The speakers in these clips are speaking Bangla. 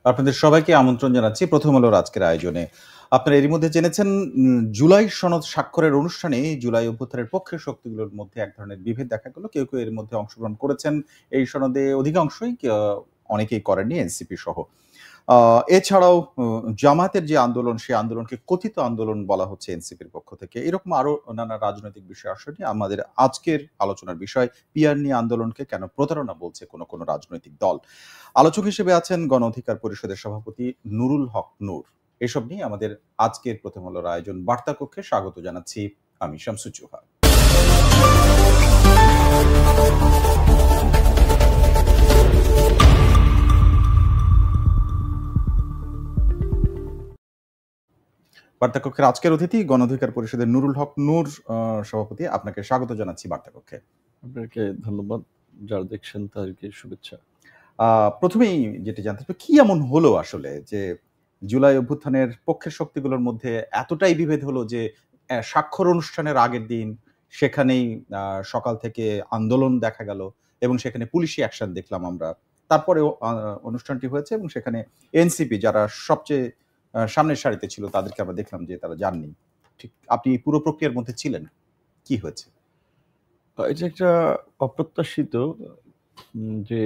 আপনাদের সবাইকে আমন্ত্রণ জানাচ্ছি প্রথম আলোর আজকের আয়োজনে। আপনারা এরই মধ্যে জেনেছেন জুলাই সনদ স্বাক্ষরের অনুষ্ঠানে জুলাই অভ্যুত্থানের পক্ষের শক্তিগুলোর মধ্যে এক ধরনের বিভেদ দেখা গেল। কেউ এর মধ্যে অংশগ্রহণ করেছেন। এই সনদে অধিকাংশই অনেকেই করেননি, এনসিপি সহ। এছাড়াও জামায়াতের যে আন্দোলন, সেই আন্দোলনকে কথিত আন্দোলন বলা হচ্ছে এনসিপির পক্ষ থেকে। এরকম আরো নানা রাজনৈতিক বিষয় আসলে আমাদের আজকের আলোচনার বিষয়। পিআর নিয়ে আন্দোলনকে কেন প্রতারণা বলছে কোনো রাজনৈতিক দল। আলোচক হিসেবে আছেন গণ অধিকার পরিষদের সভাপতি নুরুল হক নূর। এসব নিয়ে আমাদের আজকের প্রথম আলোর আয়োজন বার্তা কক্ষে স্বাগত জানাচ্ছি আমি শামসুজ্জোহা। বার্তা কক্ষের আজকের অতিথি গণ অধিকার পরিষদের নুরুল হক নূর সভাপতি, আপনাকে স্বাগত জানাচ্ছি বার্তা কক্ষে। আপনাকে ধন্যবাদ, যারা দেখছেন তাদেরকে শুভেচ্ছা। প্রথমেই যেটি জানতে চাই, কি এমন হলো আসলে যে জুলাই অভ্যুত্থানের পক্ষের শক্তিগুলোর মধ্যে এতটাই বিভেদ হলো যে স্বাক্ষর অনুষ্ঠানের আগের দিন সেখানেই সকাল থেকে আন্দোলন দেখা গেল এবং সেখানে পুলিশি অ্যাকশন দেখলাম আমরা। তারপরেও অনুষ্ঠানটি হয়েছে এবং সেখানে এনসিপি যারা সবচেয়ে সামনের সারিতে ছিল তাদেরকে আমরা দেখলাম যে তারা যাননি। ঠিক আপনি পুরো প্রক্রিয়ার মধ্যে ছিলেন, কি হয়েছে? এটা একটা অপ্রত্যাশিত যে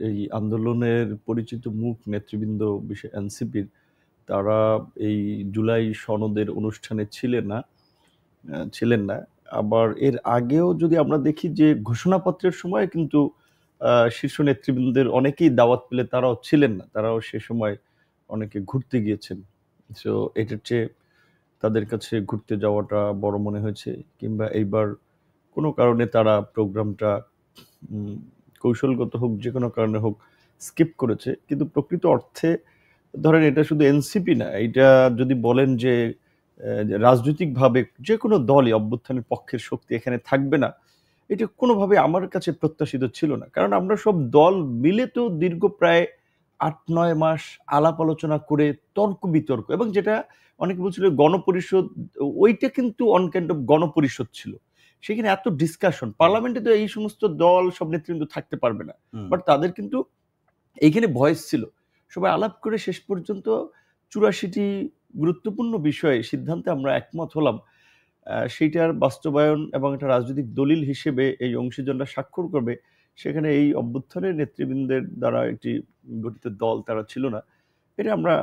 এই আন্দোলনের পরিচিত মুখ নেতৃবৃন্দ বিশেষ এনসিপির তারা এই জুলাই সনদের অনুষ্ঠানে ছিলেন না। আবার এর আগেও যদি আমরা দেখি যে ঘোষণাপত্রের সময় কিন্তু শীর্ষ নেতৃবৃন্দের অনেকেই দাওয়াত পেলে তারাও ছিলেন না, তারাও সে সময় অনেকে ঘুরতে গিয়েছেন। সো এটার চেয়ে তাদের কাছে ঘুরতে যাওয়াটা বড় মনে হয়েছে, কিংবা এইবার কোনো কারণে তারা প্রোগ্রামটা কৌশলগত হোক যে কোনো কারণে হোক স্কিপ করেছে। কিন্তু প্রকৃত অর্থে ধরেন এটা শুধু এনসিপি না, এটা যদি বলেন যে রাজনৈতিকভাবে যে কোনো দলই অভ্যুত্থানের পক্ষের শক্তি এখানে থাকবে না, এটা কোনোভাবে আমার কাছে প্রত্যাশিত ছিল না। কারণ আমরা সব দল মিলে তো দীর্ঘ প্রায় ৮-৯ মাস আলাপ আলোচনা করে তর্ক বিতর্ক, এবং যেটা অনেকে বলছিল গণপরিষদ, ওইটা কিন্তু অন কাইন্ড অফ গণপরিষদ ছিল। সেখানে এত ডিসকাশন, পার্লামেন্টে তো এই সমস্ত দল সব নেতৃবৃন্দ থাকতে পারবে না, বাট তাদের কিন্তু এইখানে ভয়েস ছিল। সবাই আলাপ করে শেষ পর্যন্ত ৮৪টি গুরুত্বপূর্ণ বিষয়ে সিদ্ধান্তে আমরা একমত হলাম। সেইটার বাস্তবায়ন এবং একটা রাজনৈতিক দলিল হিসেবে এই অংশীজনরা স্বাক্ষর করবে, সেখানে এই অভ্যুত্থানের নেতৃবৃন্দের দ্বারা একটি গঠিত দল তারা ছিল না। এটা আমরা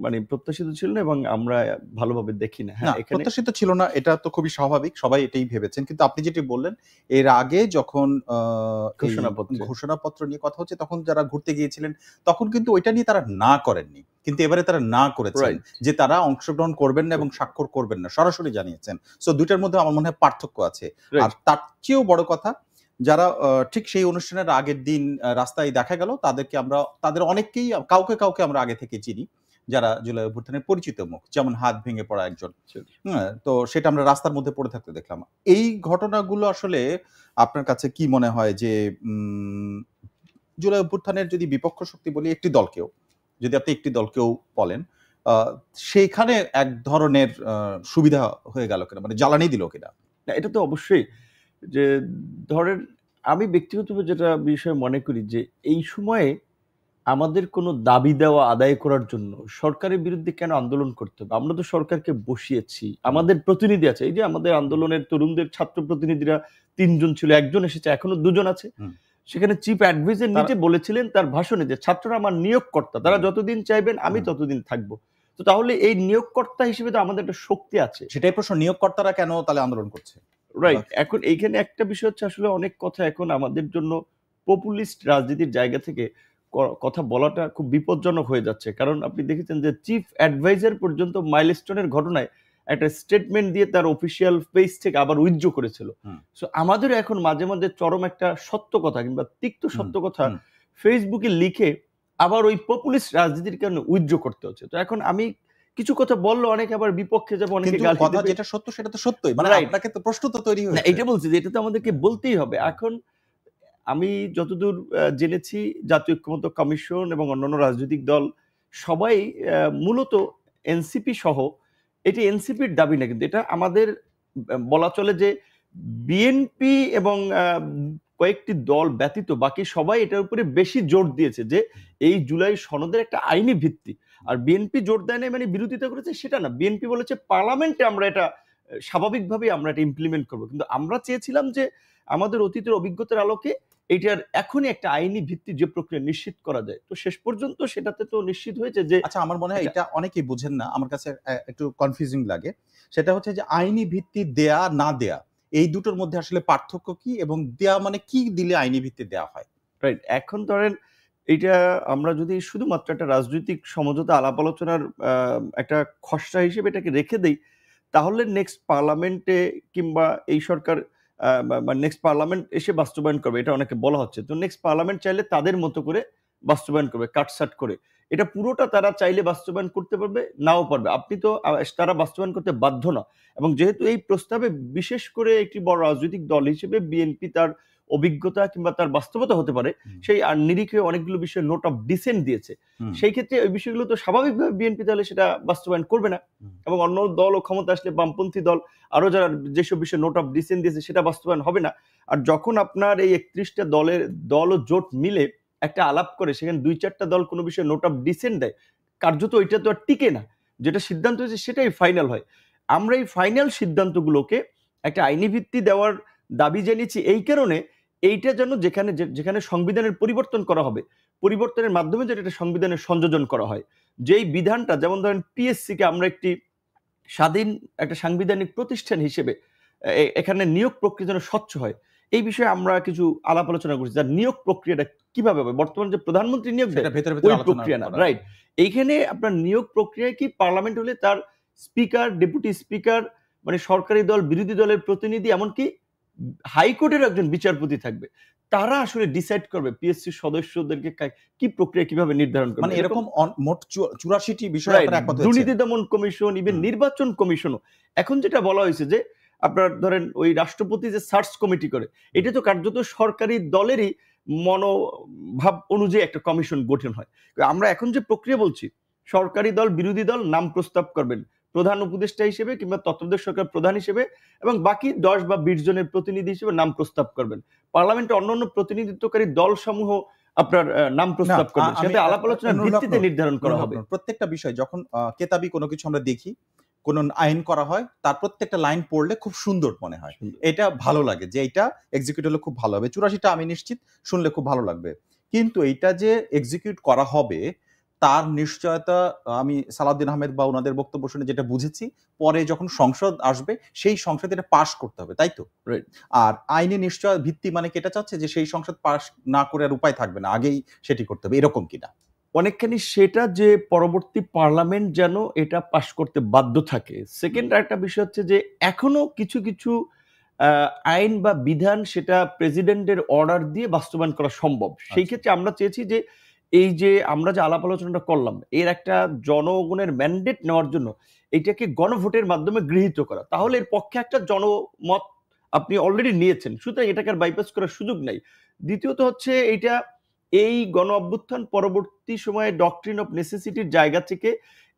মানে প্রত্যাশিত ছিল না এবং আমরা ভালোভাবে দেখি না। হ্যাঁ, প্রত্যাশিত ছিল না, এটা তো খুবই স্বাভাবিক, সবাই এটাই ভেবেছেন। কিন্তু আপনি যেটি বললেন এর আগে যখন ঘোষণাপত্র নিয়ে কথা হচ্ছে তখন যারা ঘুরতে গিয়েছিলেন তখন কিন্তু ওইটা নিয়ে তারা না করেননি, কিন্তু এবারে তারা না করেছেন যে তারা অংশগ্রহণ করবেন না এবং স্বাক্ষর করবেন না, সরাসরি জানিয়েছেন। সো দুইটার মধ্যে আমার মনে হয় পার্থক্য আছে। আর তার চেয়েও বড় কথা, যারা ঠিক সেই অনুষ্ঠানের আগের দিন রাস্তায় দেখা গেল তাদের অনেককেই কাউকে আমরা আগে থেকে চিনি, যারা জুলাই অভ্যুত্থানের পরিচিত মুখ, যেমন হাত ভেঙে পড়া একজন। তো সেটা আমরা রাস্তার মধ্যে পড়ে থাকতে দেখলাম। এই ঘটনাগুলো আসলে আপনার কাছে কি মনে হয় যে জুলাই অভ্যুত্থানের যদি বিপক্ষ শক্তি বলি একটি দলকেও, যদি আপনি একটি দলকেও বলেন, সেইখানে এক ধরনের সুবিধা হয়ে গেল কিনা, মানে জ্বালানি দিল কিনা? এটা তো অবশ্যই, যে ধরেন আমি ব্যক্তিগতভাবে যেটা বিষয় মনে করি যে এই সময়ে আমাদের কোনো দাবি দেওয়া আদায় করার জন্য সরকারের বিরুদ্ধে কেন আন্দোলন করতে হবে? আমরা তো সরকারকে বসিয়েছি, আমাদের প্রতিনিধি আছে। এই যে আমাদের আন্দোলনের তরুণদের ছাত্র প্রতিনিধিরা ৩ জন ছিল, একজন এসেছে, এখনো ২ জন আছে। সেখানে চিফ অ্যাডভাইজার নিজে বলেছিলেন তার ভাষণে যে ছাত্ররা আমার নিয়োগকর্তা, তারা যতদিন চাইবেন আমি ততদিন থাকবো। তো তাহলে এই নিয়োগকর্তা হিসেবে তো আমাদের একটা শক্তি আছে। সেটাই প্রশ্ন, নিয়োগকর্তারা কেন তাহলে আন্দোলন করছে? রাইট। এখন এইখানে একটা বিষয় হচ্ছে আসলে অনেক কথা এখন আমাদের জন্য পপুলিস্ট রাজনীতির জায়গা থেকে কথা বলাটা খুব বিপজ্জনক হয়ে যাচ্ছে। কারণ আপনি দেখেছেন যে চিফ অ্যাডভাইজার পর্যন্ত মাইলস্টোনের ঘটনায় একটা স্টেটমেন্ট দিয়ে তার অফিসিয়াল পেজ থেকে আবার উইথড্র করেছিল। সো আমাদের এখন মাঝে মাঝে চরম একটা সত্য কথা কিংবা তিক্ত সত্য কথা ফেসবুকে লিখে আবার ওই পপুলিস্ট রাজনীতির কারণে উইথড্র করতে হচ্ছে। তো এখন আমি কিছু কথা বললে অনেকে আবার বিপক্ষে যাবে, অনেকে গালি দেবে। যেটা সত্য সেটা তো সত্যই, মানে আপনাকে তো প্রশ্ন তো তৈরি হয়েছে। এটা বলছি যে এটা তো আমাদেরকে বলতেই হবে। এখন আমি যতদূর জেনেছি জাতীয় ঐক্যমত্য কমিশন এবং অন্যান্য রাজনৈতিক দল সবাই মূলত এনসিপি সহ, এটি এনসিপির দাবি না, কিন্তু এটা আমাদের বলা চলে যে বিএনপি এবং কয়েকটি দল ব্যতীত বাকি সবাই এটার উপরে বেশি জোর দিয়েছে যে এই জুলাই সনদের একটা আইনি ভিত্তি। আর বিএনপি জোর দেয় না মানে বিরোধিতা করেছে সেটা না, বিএনপি বলেছে পার্লামেন্টে আমরা এটা স্বাভাবিকভাবে আমরা এটা ইমপ্লিমেন্ট করবো, কিন্তু আমরা চেয়েছিলাম যে আমাদের অতীতের অভিজ্ঞতার আলোকে এটার এখনই একটা আইনি ভিত্তি যে প্রক্রিয়া নিশ্চিত করা যায়। তো শেষ পর্যন্ত সেটাতে তো নিশ্চিত হয়েছে যে আচ্ছা, আমার মনে হয় এটা অনেকেই বুঝেন না, আমার কাছে একটু কনফিউজিং লাগে। সেটা হচ্ছে যে আইনি ভিত্তি দেয়া না দেয়া এই দুটোর মধ্যে আসলে পার্থক্য কি, এবং দেয়া মানে কি দিলে আইনি ভিত্তি দেয়া হয়? রাইট। এখন ধরেন এইটা আমরা যদি শুধুমাত্র একটা রাজনৈতিক সমঝোতা আলাপ আলোচনার একটা খসড়া হিসেবে এটাকে রেখে দেই, তাহলে নেক্সট পার্লামেন্টে কিংবা এই সরকার নেক্সট পার্লামেন্ট এসে বাস্তবায়ন করবে, এটা অনেকে বলা হচ্ছে। তো নেক্সট পার্লামেন্ট চাইলে তাদের মতো করে বাস্তবায়ন করবে, কাটসাট করে। এটা পুরোটা তারা চাইলে বাস্তবায়ন করতে পারবে, নাও পারবে। আপনি তো তারা বাস্তবায়ন করতে বাধ্য না। এবং যেহেতু এই প্রস্তাবে বিশেষ করে একটি বড় রাজনৈতিক দল হিসেবে বিএনপি তার অভিজ্ঞতা কিংবা তার বাস্তবতা হতে পারে, সেই আর নিরিখে অনেকগুলো বিষয়ে নোট অফ ডিসেন্ট দিয়েছে। সেই ক্ষেত্রে ওই বিষয়গুলো তো স্বাভাবিকভাবে বিএনপি তাহলে সেটা বাস্তবায়ন করবে না, এবং অন্য দল ও ক্ষমতা আসলে বামপন্থী দল আরো যারা যেসব বিষয়ে নোট অফ ডিসেন্ট দিয়েছে সেটা বাস্তবায়ন হবে না। আর যখন আপনার এই 31টা দল ও জোট মিলে একটা আলাপ করে, সেখানে 2-4টা দল কোনো বিষয়ে নোট অফ ডিসেন্ট দেয়, কার্যত ওইটা তো আর টিকে না। যেটা সিদ্ধান্ত হয়েছে সেটাই ফাইনাল হয়। আমরা এই ফাইনাল সিদ্ধান্তগুলোকে একটা আইনি ভিত্তি দেওয়ার দাবি জানিয়েছি এই কারণে, এইটা যেন যেখানে সংবিধানের পরিবর্তন করা হবে, পরিবর্তনের মাধ্যমে যেটা একটা সংবিধানের সংযোজন করা হয়। যেই বিধানটা, যেমন ধরেন পিএসসি কে আমরা একটি স্বাধীন একটা সাংবিধানিক প্রতিষ্ঠান হিসেবে এখানে নিয়োগ প্রক্রিয়া যেন স্বচ্ছ হয়, এই বিষয়ে আমরা কিছু আলাপ আলোচনা করছি। যার নিয়োগ প্রক্রিয়াটা কিভাবে হবে, বর্তমানে যে প্রধানমন্ত্রী নিয়োগ দেয় ওই প্রক্রিয়া না, রাইট। এইখানে আপনার নিয়োগ প্রক্রিয়ায় কি পার্লামেন্ট হলে তার স্পিকার, ডেপুটি স্পিকার, মানে সরকারি দল বিরোধী দলের প্রতিনিধি, এমনকি হাইকোর্টের একজন বিচারপতি থাকবে, তারা আসলে ডিসাইড করবে পিএসসি সদস্যদেরকে কি প্রক্রিয়া কিভাবে নির্ধারণ করবে। মানে এরকম মোট 84টি বিষয় আপনারা একমত হয়েছে। দুর্নীতি দমন কমিশন, ইভেন নির্বাচন কমিশনও। এখন যেটা বলা হয়েছে যে আপনার ধরেন ওই রাষ্ট্রপতি যে সার্চ কমিটি করে, এটা তো কার্যত সরকারি দলেরই মনোভাব অনুযায়ী একটা কমিশন গঠন হয়। আমরা এখন যে প্রক্রিয়া বলছি, সরকারি দল বিরোধী দল নাম প্রস্তাব করবেন প্রধান উপদেষ্টা হিসেবে কিংবা তত্ত্বাবধায়ক সরকার প্রধান হিসেবে, এবং বাকি 10 বা 20 জনের প্রতিনিধি হিসেবে নাম প্রস্তাব করবেন। পার্লামেন্টে অন্যান্য প্রতিনিধিত্বকারী দল সমূহ আপনার নাম প্রস্তাব করবে, সেটা আলাপ আলোচনার ভিত্তিতে নির্ধারণ করা হবে। প্রত্যেকটা বিষয় যখন কেতাবি কোনো কিছু আমরা দেখি, কোন আইন করা হয়, তার প্রত্যেকটা লাইন পড়লে খুব সুন্দর মনে হয়, এটা ভালো লাগে যে এটা এক্সিকিউট হলে খুব ভালো হবে। 84টা আমি নিশ্চিত শুনলে খুব ভালো লাগবে, কিন্তু এইটা যে এক্সিকিউট করা হবে তার নিশ্চয়তা আমি সালাউদ্দিন আহমেদ বা ওনাদের বক্তব্য শুনে যেটা বুঝেছি, পরে যখন সংসদ আসবে সেই সংসদ এটা পাস করতে হবে, তাই তো? আর আইনি নিশ্চয় ভিত্তি মানে কি এটা চাচ্ছে যে সেই সংসদ পাস না করে আর উপায় থাকবে না, আগেই সেটি করতে হবে, এরকম কিনা? অনেকখানি সেটা যে পরবর্তী পার্লামেন্ট যেন এটা পাস করতে বাধ্য থাকে। সেকেন্ড একটা বিষয় হচ্ছে যে এখনো কিছু কিছু আইন বা বিধান সেটা প্রেসিডেন্টের অর্ডার দিয়ে বাস্তবায়ন করা সম্ভব। সেই ক্ষেত্রে আমরা চেয়েছি যে এই যে আমরা যে আলাপ আলোচনাটা করলাম, এর একটা জনগণের ম্যান্ডেট নেওয়ার জন্য এটাকে গণভোটের মাধ্যমে গৃহীত করা, তাহলে এর পক্ষে একটা জনমত আপনি অলরেডি নিয়েছেন, সুতরাং এটাকে আর বাইপাস করার সুযোগ নাই। দ্বিতীয়ত হচ্ছে এইটা এই গণ অভ্যুত্থান পরবর্তী সময়ে ডক্ট্রিন অফ নেসেসিটির জায়গা থেকে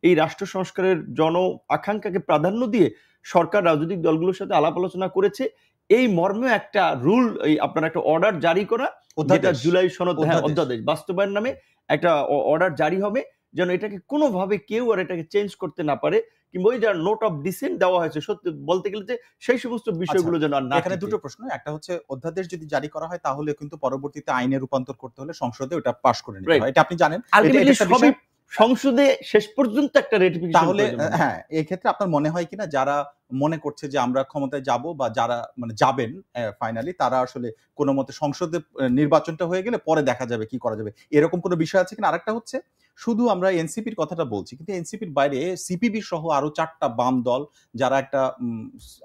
এই রাষ্ট্র সংস্কারের জন আকাঙ্ক্ষাকে প্রাধান্য দিয়ে সরকার রাজনৈতিক দলগুলোর সাথে আলাপ আলোচনা করেছে, এই মর্মে একটা রুল, এই আপনার একটা অর্ডার জারি করা, যেটা জুলাই সনদ অধ্যাদেশ বাস্তবায়ন নামে একটা অর্ডার জারি হবে, যেন এটাকে কোনোভাবে কেউ আর এটাকে চেঞ্জ করতে না পারে, কিংবা ওই যার নোট অফ ডিসেন্ট দেওয়া হয়েছে, সত্যি বলতে গেলে যে সেই সমস্ত বিষয়গুলো যেন আর না। এখানে দুটো প্রশ্ন, একটা হচ্ছে অধ্যাদেশ যদি জারি করা হয় তাহলে কিন্তু পরবর্তীতে আইনে রূপান্তর করতে হলে সংসদে ওটা পাস করে নিতে হয়, এটা আপনি জানেন। সংসদে শেষ পর্যন্ত একটা রেটিফিকেশন, তাহলে হ্যাঁ, এই ক্ষেত্রে আপনার মনে হয় কিনা যারা মনে করছে যে আমরা ক্ষমতায় যাব বা যারা মানে যাবেন ফাইনালি, তারা আসলে কোনো মতে সংসদে নির্বাচনটা হয়ে গেলে পরে দেখা যাবে কি করা যাবে, এরকম কোনো বিষয় আছে কিনা? আরেকটা হচ্ছে, শুধু আমরা এনসিপির কথাটা বলছি, কিন্তু এনসিপির বাইরে সিপিবি সহ আরো 4টা বাম দল যারা একটা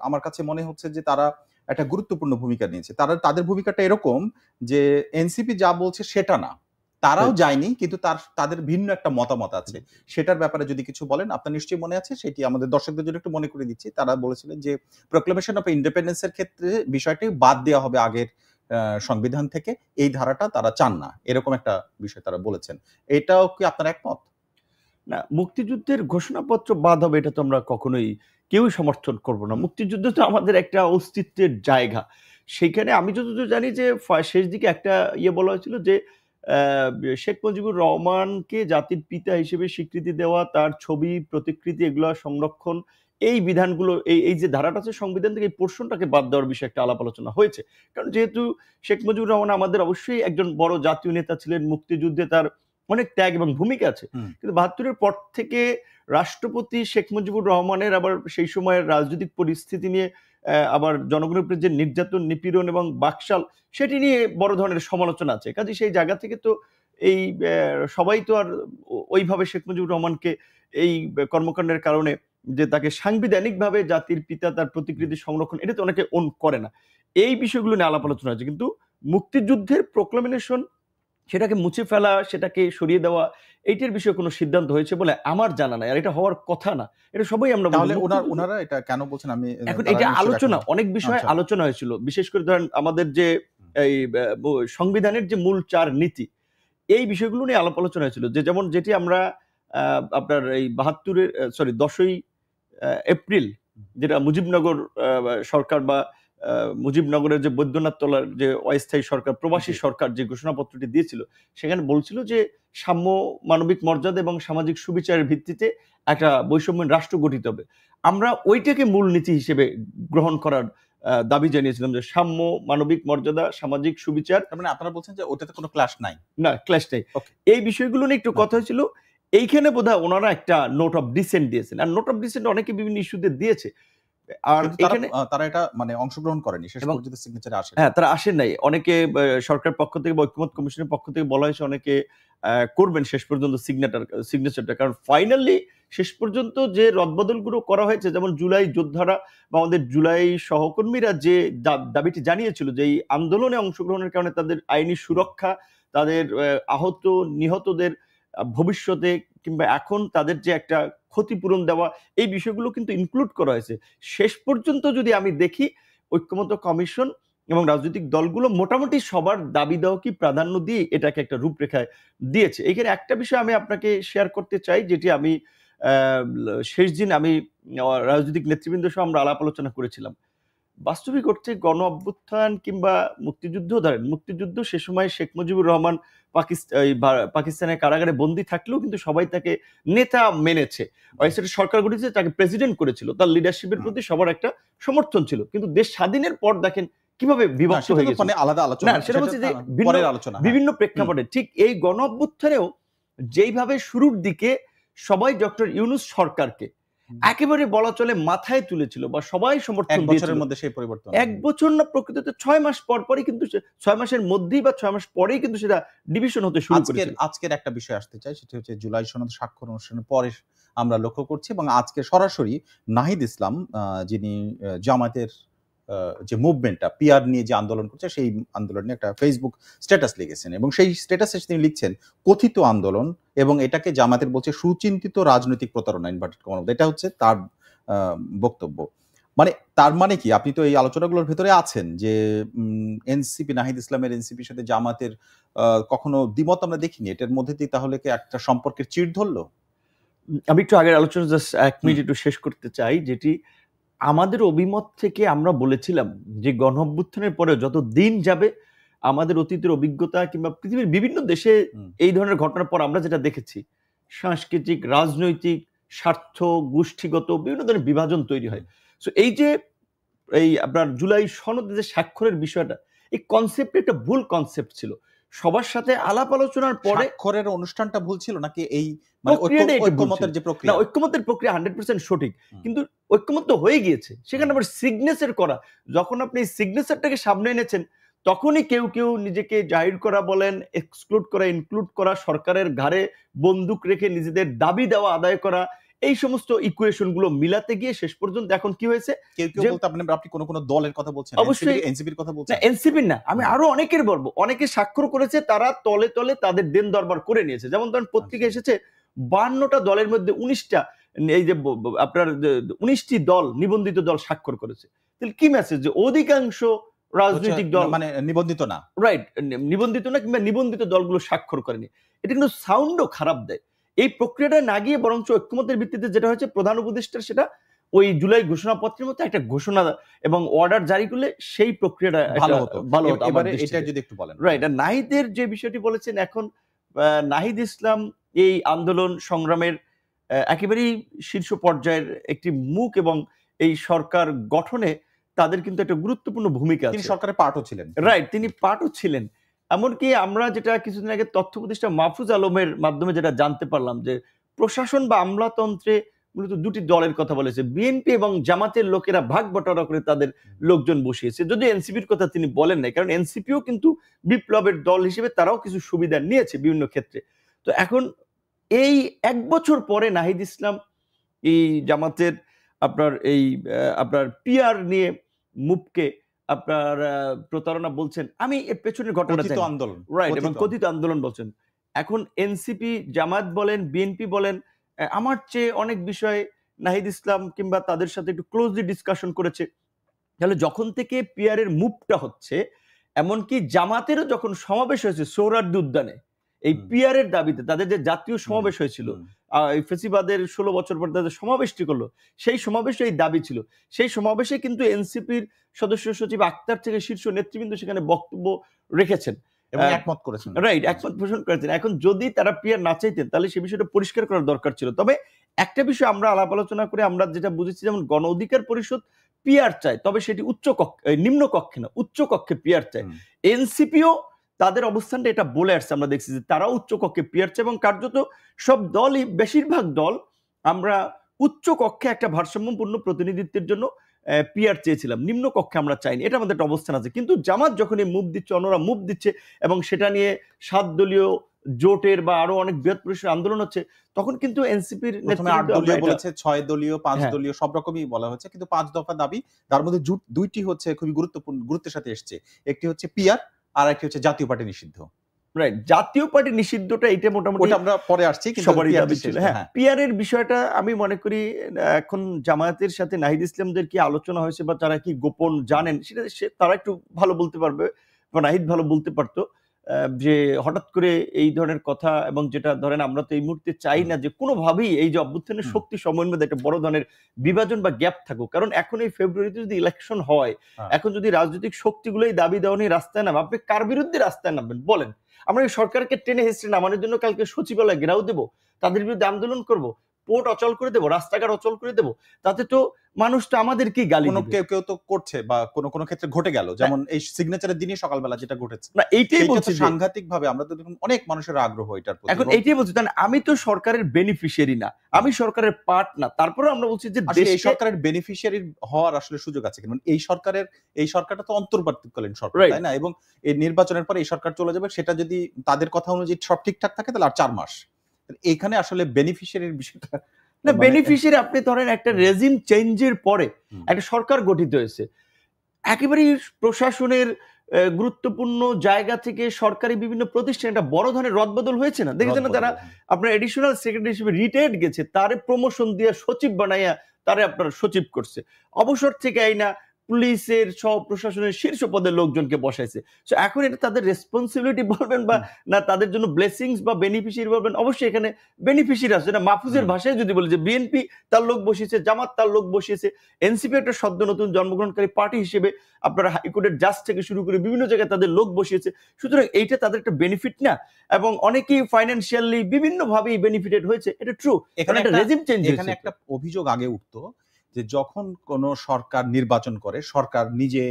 আমার কাছে মনে হচ্ছে যে তারা একটা গুরুত্বপূর্ণ ভূমিকা নিয়েছে। তাদের ভূমিকাটা এরকম যে এনসিপি যা বলছে সেটা না, তারাও যায়নি, কিন্তু তাদের ভিন্ন একটা মতামত আছে, সেটার ব্যাপারে যদি কিছু বলেন। আপনার নিশ্চয়ই মনে আছে, সেটি আমাদের দর্শকদের জন্য একটু মনে করে দিচ্ছি। তারা বলেছিলেন যে প্রোক্লামেশন অফ ইন্ডিপেন্ডেন্সের ক্ষেত্রে বিষয়টি বাদ দেওয়া হবে আগের সংবিধান থেকে, এই ধারাটা তারা চান না, এরকম একটা বিষয় তারা বলেছেন। এটাও কি আপনার একমত? না, মুক্তিযুদ্ধের ঘোষণাপত্র বাদ হবে এটা তো আমরা কখনোই কেউই সমর্থন করব না। মুক্তিযুদ্ধ তো আমাদের একটা অস্তিত্বের জায়গা, সেইখানে আমি যতদূর জানি যে শেষ দিকে একটা বলা হয়েছিল যে শেখ মুজিবুর রহমানকে জাতির পিতা হিসেবে স্বীকৃতি দেওয়া, তার ছবি প্রতিকৃতি এগুলো সংরক্ষণ, এই বিধানগুলো এই যে ধারাটা আছে সংবিধান থেকে, এই পোর্শনটাকে বাদ দেওয়ার বিষয়ে একটা আলাপ আলোচনা হয়েছে। কারণ যেহেতু শেখ মুজিবুর রহমান আমাদের অবশ্যই একজন বড় জাতীয় নেতা ছিলেন, মুক্তিযুদ্ধে তার অনেক ত্যাগ এবং ভূমিকা আছে, কিন্তু ৭২-এর পর থেকে রাষ্ট্রপতি শেখ মুজিবুর রহমানের আবার সেই সময়ের রাজনৈতিক পরিস্থিতি নিয়ে আবার জনগণের উপর যে নির্যাতন, নিপীড়ন এবং বাকশাল, সেটি নিয়ে বড় ধরনের সমালোচনা আছে। কাজে সেই জায়গা থেকে তো এই সবাই তো আর ওইভাবে শেখ মুজিবুর রহমানকে এই কর্মকাণ্ডের কারণে যে তাকে সাংবিধানিকভাবে জাতির পিতা, তার প্রতিকৃতি সংরক্ষণ, এটা তো অনেকে করে না। এই বিষয়গুলো নিয়ে আলাপ আলোচনা আছে। কিন্তু মুক্তিযুদ্ধের প্রোক্লামেশন, সেটাকে মুছে ফেলা, সেটাকে সরিয়ে দেওয়া, এইটার বিষয়ে কোনো সিদ্ধান্ত হয়েছে বলে আমার জানা নাই, আর এটা হওয়ার কথা না। এটা সবাই আমরা তাহলে ওনারা এটা কেন বলছেন? আমি এখন এটা আলোচনা, অনেক বিষয়ে আলোচনা হয়েছিল, বিশেষ করে ধরেন আমাদের যে এই সংবিধানের যে মূল 4 নীতি, এই বিষয়গুলো নিয়ে আলাপ আলোচনা হয়েছিল। যে যেমন যেটি আমরা আপনার এই ৭২-এর 10ই এপ্রিল, যেটা মুজিবনগর সরকার বা মুজিবনগরের যে বৈদ্যনাথ তলার যে অস্থায়ী সরকার, প্রবাসী সরকার যে ঘোষণাপত্রটি দিয়েছিল, সেখানে বলছিল যে সাম্য, মানবিক মর্যাদা এবং সামাজিক সুবিচারের ভিত্তিতে একটা বৈষম্যহীন রাষ্ট্র গঠিত হবে। আমরা ওইটাকে মূল নীতি হিসেবে গ্রহণ করার দাবি জানিয়েছিলাম, যে সাম্য, মানবিক মর্যাদা, সামাজিক সুবিচার। মানে আপনারা বলছেন যে ওটাতে কোনো ক্লাশ নাই? না, ক্লাশ নেই। এই বিষয়গুলো নিয়ে একটু কথা হয়েছিল। এইখানে বোধহয় ওনারা একটা নোট অফ ডিসেন্ট দিয়েছেন, আর নোট অফ ডিসেন্ট অনেকে বিভিন্ন ইস্যুতে দিয়েছে, আর এখানে তারা এটা মানে অংশগ্রহণ করেনি, শেষ পর্যন্ত সিগনেচারে আসে। হ্যাঁ, তারা আসেন নাই। অনেকে সরকার পক্ষ থেকে বা ঐক্যমত কমিশনের পক্ষ থেকে বলা হয়েছে অনেকে করবেন শেষ পর্যন্ত সিগনেচারটা, কারণ ফাইনালি শেষ পর্যন্ত যে রদবদলগুলো করা হয়েছে, যেমন জুলাই যোদ্ধারা বা আমাদের জুলাই সহকর্মীরা যে দাবিটি জানিয়েছিল যে এই আন্দোলনে অংশগ্রহণের কারণে তাদের আইনি সুরক্ষা, তাদের আহত নিহতদের ভবিষ্যতে কিংবা এখন তাদের যে একটা ক্ষতিপূরণ দেওয়া, এই বিষয়গুলো কিন্তু ইনক্লুড করা হয়েছে। শেষ পর্যন্ত যদি আমি দেখি, ঐক্যমত কমিশন এবং রাজনৈতিক দলগুলো মোটামুটি সবার দাবি দেওয়া কি প্রাধান্য দিয়ে এটাকে একটা রূপরেখায় দিয়েছে। এখানে একটা বিষয় আমি আপনাকে শেয়ার করতে চাই, যেটি আমি শেষ দিন আমি রাজনৈতিক নেতৃবৃন্দ সহ আমরা আলাপ আলোচনা করেছিলাম। বাস্তবিক অর্থে গণ অভ্যুত্থান কিংবা মুক্তিযুদ্ধ ধরেন, মুক্তিযুদ্ধ সে সময় শেখ মুজিবুর রহমান পাকিস্তানের কারাগারে বন্দী থাকলেও কিন্তু সবাই তাকে নেতা মেনেছে, সরকার গঠিত, তাকে প্রেসিডেন্ট করেছিল, তার লিডারশিপের প্রতি সবার একটা সমর্থন ছিল। কিন্তু দেশ স্বাধীনের পর দেখেন কিভাবে বিভক্ত হয়ে গেছে। আলাদা আলোচনা, সেটা হচ্ছে যে বিভিন্ন প্রেক্ষাপটে ঠিক এই গণ অভ্যুত্থানেও যেইভাবে শুরুর দিকে সবাই ডক্টর ইউনূস সরকারকে একেবারে বলা চলে মাথায় তুলেছিল বা সবাই সমর্থন দিয়েছিল, 1 বছরের মধ্যে সেই পরিবর্তন, 1 বছর না, প্রকৃততে 6 মাস পরই কিন্তু 6 মাসের মধ্যেই বা 6 মাস পরেই কিন্তু সেটা ডিভিশন হতে শুরু করেছিল। আজকের একটা বিষয় আসতে চাই, সেটা হচ্ছে জুলাই সনদ স্বাক্ষর অনুষ্ঠানের পরে আমরা লক্ষ্য করছি, এবং আজকে সরাসরি নাহিদ ইসলাম, যিনি জামায়াতের যে মুভমেন্টটা পিআর নিয়ে যে আন্দোলন করছে, সেই আন্দোলন নিয়ে একটা ফেসবুক স্ট্যাটাস লিখেছেন, এবং সেই স্ট্যাটাসে তিনি লিখছেন কথিত আন্দোলন, এবং এটাকে জামায়াতের বলছে সুচিন্তিত রাজনৈতিক প্রতারণা, ইনভার্টেড কমার। এটা হচ্ছে তার বক্তব্য। মানে তার মানে কি, আপনি তো এই আলোচনাগুলোর ভেতরে আছেন, যে এনসিপি, নাহিদ ইসলামের এনসিপির সাথে জামাতের কখনো দ্বিমত আমরা দেখিনি, এটার মধ্যে দিয়ে তাহলে কি একটা সম্পর্কের চিড় ধরলো? আমি একটু আগের আলোচনা জাস্ট 1 মিনিট একটু শেষ করতে চাই, যেটি আমাদের অভিমত থেকে আমরা বলেছিলাম যে গণ অভ্যুত্থানের পরে যত দিন যাবে, আমাদের অতীতের অভিজ্ঞতা কিংবা পৃথিবীর বিভিন্ন দেশে এই ধরনের ঘটনার পর আমরা যেটা দেখেছি, সাংস্কৃতিক, রাজনৈতিক, স্বার্থ, গোষ্ঠীগত বিভিন্ন ধরনের বিভাজন তৈরি হয়। সো এই যে এই আপনার জুলাই সনদে যে স্বাক্ষরের বিষয়টা, এই কনসেপ্ট একটা ভুল কনসেপ্ট ছিল। সবার সাথে আলাপ আলোচনার পরে স্বাক্ষরের অনুষ্ঠানটা ভুল ছিল নাকি এই মানে ঐক্যমতের যে প্রক্রিয়া? না, ঐক্যমতের প্রক্রিয়া 100% সঠিক, কিন্তু ঐক্যমত তো হয়ে গিয়েছে, সেখানে আবার সিগনেচার করা, যখন আপনি সিগনেচারটাকে সামনে এনেছেন, তখনই কেউ কেউ নিজেকে জাহির করা বলেন, এক্সক্লুড করা, ইনক্লুড করা, সরকারের ঘাড়ে বন্দুক রেখে নিজেদের দাবি দেওয়া আদায় করা, এই সমস্ত ইকুয়েশন গুলো মিলাতে গিয়ে শেষ পর্যন্ত এখন কি হয়েছে, কেউ কেউ বলতে আপনি কোন দলের কথা বলছেন? অবশ্যই এনসিপির কথা বলছেন? না, এনসিপির না, আমি আরো অনেকের বলবো, অনেকে স্বাক্ষর করেছে, তারা তলে তলে তাদের দেন দরবার করে নিয়েছে। যেমন ধরেন পত্রিকা এসেছে 52টা দলের মধ্যে 19টা, এই যে আপনার 19টি দল, নিবন্ধিত দল স্বাক্ষর করেছে। তাহলে কি মেসেজ, যে অধিকাংশ রাজনৈতিক দল মানে নিবন্ধিত না, রাইট, নিবন্ধিত না কিংবা নিবন্ধিত দলগুলো স্বাক্ষর করেনি, এটা কিন্তু সাউন্ডও খারাপ দেয়। এই প্রক্রিয়াটা না গিয়ে বরঞ্চ ঐক্যমতের ভিত্তিতে যেটা হয়েছে, প্রধান উপদেষ্টার সেটা ওই জুলাই ঘোষণাপত্রের মতো একটা ঘোষণা এবং অর্ডার জারি করলে সেই প্রক্রিয়াটা ভালো হতো। ভালো হতো। এবারে এটা যদি একটু বলেন। রাইট। আর নাহিদের যে বিষয়টি বলেছেন, এখন নাহিদ ইসলাম এই আন্দোলন সংগ্রামের একেবারেই শীর্ষ পর্যায়ের একটি মুখ এবং এই সরকার গঠনে তাদের কিন্তু একটা গুরুত্বপূর্ণ ভূমিকা আছে। তিনি সরকারের পার্টও ছিলেন। রাইট, তিনি পার্টও ছিলেন। এমনকি আমরা যেটা কিছুদিন আগে তথ্য উপদেষ্টা মাহফুজ আলমের মাধ্যমে যেটা জানতে পারলাম যে প্রশাসন বা আমলাতন্ত্রে মূলত দুটি দলের কথা বলেছে, বিএনপি এবং জামাতের লোকেরা ভাগ বটোয়ারা করে তাদের লোকজন বসিয়েছে। যদি এনসিপির কথা তিনি বলেন নাই, কারণ এনসিপিও কিন্তু বিপ্লবের দল হিসেবে তারাও কিছু সুবিধা নিয়েছে বিভিন্ন ক্ষেত্রে। তো এখন এই 1 বছর পরে নাহিদ ইসলাম এই জামাতের আপনার পিআর নিয়ে মুভকে আপনার প্রতারণা বলছেন। আমি এর পেছনের ঘটনাটা কথিত আন্দোলন, রাইট, এবং কথিত আন্দোলন বলছেন। এখন এনসিপি, জামাত বলেন, বিএনপি বলেন, আমার চেয়ে অনেক বিষয়ে নাহিদ ইসলাম কিংবা তাদের সাথে একটু ক্লোজলি ডিসকাশন করেছে। তাহলে যখন থেকে পিআর এর মুভটা হচ্ছে, এমনকি জামাতেরও যখন সমাবেশ হয়েছে সোহরাওয়ার্দী উদ্যানে এই পিআর এর দাবিতে, তাদের যে জাতীয় সমাবেশ হয়েছিল ফেসিবাদের 16 বছর পর তাদের সমাবেশটি করলো, সেই সমাবেশে এই দাবি ছিল। সেই সমাবেশে কিন্তু এনসিপির সদস্য সচিব আক্তার থেকে শীর্ষ নেতৃবৃন্দ সেখানে বক্তব্য রেখেছেন এবং একমত করেছেন। রাইট, একমত পোষণ করেছেন। এখন যদি তারা পিআর না চাইতেন তাহলে সেই বিষয়টা পরিষ্কার করার দরকার ছিল। তবে একটা বিষয় আমরা আলাপ আলোচনা করে আমরা যেটা বুঝেছি, যেমন গণ অধিকার পরিষদ পিআর চায়, তবে সেটি নিম্ন কক্ষে না, উচ্চ কক্ষে পিআর চায়। এনসিপিও তাদের অবস্থানটা এটা বলে আসছে, আমরা দেখছি যে তারা উচ্চ কক্ষে পিআর চায় এবং কার্যত সব দলই, বেশিরভাগ দল আমরা উচ্চ কক্ষে একটা ভারসাম্যপূর্ণ প্রতিনিধিত্বের জন্য পিআর চেয়েছিলাম, নিম্ন কক্ষে আমরা চাইনি। এটা আমাদের একটা অবস্থান আছে। কিন্তু জামাত যখন এই মুভ দিচ্ছে, অন্যরা মুভ দিচ্ছে এবং সেটা নিয়ে 7 দলীয় জোটের বা আরো অনেক বৃহৎ পরিসরের আন্দোলন হচ্ছে, তখন কিন্তু এনসিপির প্রথমে 8 দলীয় বলেছে, 6 দলীয়, 5 দলীয়, সব রকমই বলা হচ্ছে। কিন্তু 5 দফা দাবি, তার মধ্যে দুইটি হচ্ছে খুবই গুরুত্বের সাথে এসছে। একটি হচ্ছে পিআর আর একটি হচ্ছে জাতীয় পার্টি নিষিদ্ধ। রাইট, জাতীয় পার্টি নিষিদ্ধটা এটা মোটামুটি আমরা পরে আসছি, কিন্তু সবারই দাবি ছিল। হ্যাঁ, পিআর এর বিষয়টা আমি মনে করি এখন জামায়াতের সাথে নাহিদ ইসলামদের কি আলোচনা হয়েছে বা তারা কি গোপন জানেন সেটা তারা একটু ভালো বলতে পারবে বা নাহিদ ভালো বলতে পারতো, যে হঠাৎ করে এই ধরনের কথা। এবং যেটা ধরেন আমরা তো এই মুহূর্তে চাই না যে কোনোভাবেই এই যে অভ্যুত্থানের শক্তি সময়ের মধ্যে একটা বড় ধরনের বিভাজন বা গ্যাপ থাকুক। কারণ এখন এই ফেব্রুয়ারিতে যদি ইলেকশন হয়, এখন যদি রাজনৈতিক শক্তিগুলো এই দাবি দেওয়া নিয়ে রাস্তায় নামে, আপনি কার বিরুদ্ধে রাস্তায় নামবেন বলেন? আমরা এই সরকারকে টেনে হেসড়ে নামানোর জন্য কালকে সচিবালয় ঘেরাও দেবো, তাদের বিরুদ্ধে আন্দোলন করব, পোর্ট অচল করে দেবো, রাস্তাঘাট অচল করে দেবো, তাতে তো মানুষ তো আমাদেরকেই গালি দিবে। কেউ তো করছে বা কোনো ক্ষেত্রে ঘটে গেল, যেমন এই সিগনেচারের দিনই সকালবেলা যেটা ঘটেছে। না, এইটাই বলছি সাংঘাতিক ভাবে আমরা তো দেখুন অনেক মানুষের আগ্রহ এটার প্রতি। এখন এইটাই বলছি, আমি তো সরকারের বেনিফিশিয়ারি না, আমি সরকারের পার্ট না, তারপরে আমরা বলছি যে এই সরকারের বেনিফিশিয়ারি হওয়ার আসলে সুযোগ আছে কিনা। এই সরকারটা তো অন্তর্বর্তীকালীন সরকার, তাই না? এবং এই নির্বাচনের পরে এই সরকার চলে যাবে, সেটা যদি তাদের কথা অনুযায়ী সব ঠিকঠাক থাকে তাহলে আর 4 মাস। এইখানে আসলে বেনিফিশিয়ারির বিষয়টা না, বেনিফিশিয়ারি আপনি ধরেন একটা রেজিম চেঞ্জের পরে একটা সরকার গঠিত হয়েছে, একেবারেই প্রশাসনের গুরুত্বপূর্ণ জায়গা থেকে সরকারি বিভিন্ন প্রতিষ্ঠান একটা বড় ধরনের রদবদল হয়েছে না, দেখেছেন না? তারা আপনার এডিশনাল সেক্রেটারি হিসেবে রিটায়ার্ড গেছে, তারে প্রমোশন দিয়ে সচিব বানাইয়া তারে আপনার সচিব করছে, অবসর থেকে আইনা পুলিশের সব প্রশাসনের শীর্ষ পদের লোকজনকে বসাইছে। সো এখন এটা তাদের রেসপন্সিবিলিটি বলবেন বা না তাদের জন্য ব্লেসিংস বা বেনিফিশিয়ারি বলবেন, অবশ্যই এখানে বেনিফিশিয়ারি আছে। না, মাহফুজের ভাষায় যদি বলি যে বিএনপি তার লোক বসিয়েছে, জামাত তার লোক বসিয়েছে, এনসিপি একটা সদ্য নতুন জন্মগ্রহণকারী পার্টি হিসেবে আপনারা হাইকোর্টের জাজ থেকে শুরু করে বিভিন্ন জায়গায় তাদের লোক বসিয়েছে। সুতরাং এইটা তাদের একটা বেনিফিট না, এবং অনেকেই ফাইন্যান্সিয়ালি বিভিন্ন ভাবেই বেনিফিটেড হয়েছে, এটা ট্রু। এখানে একটা রেজিম চেঞ্জ হয়েছে। এখানে একটা অভিযোগ আগে উঠতো যে যখন কোন সরকার নির্বাচন করে, সরকার নিজে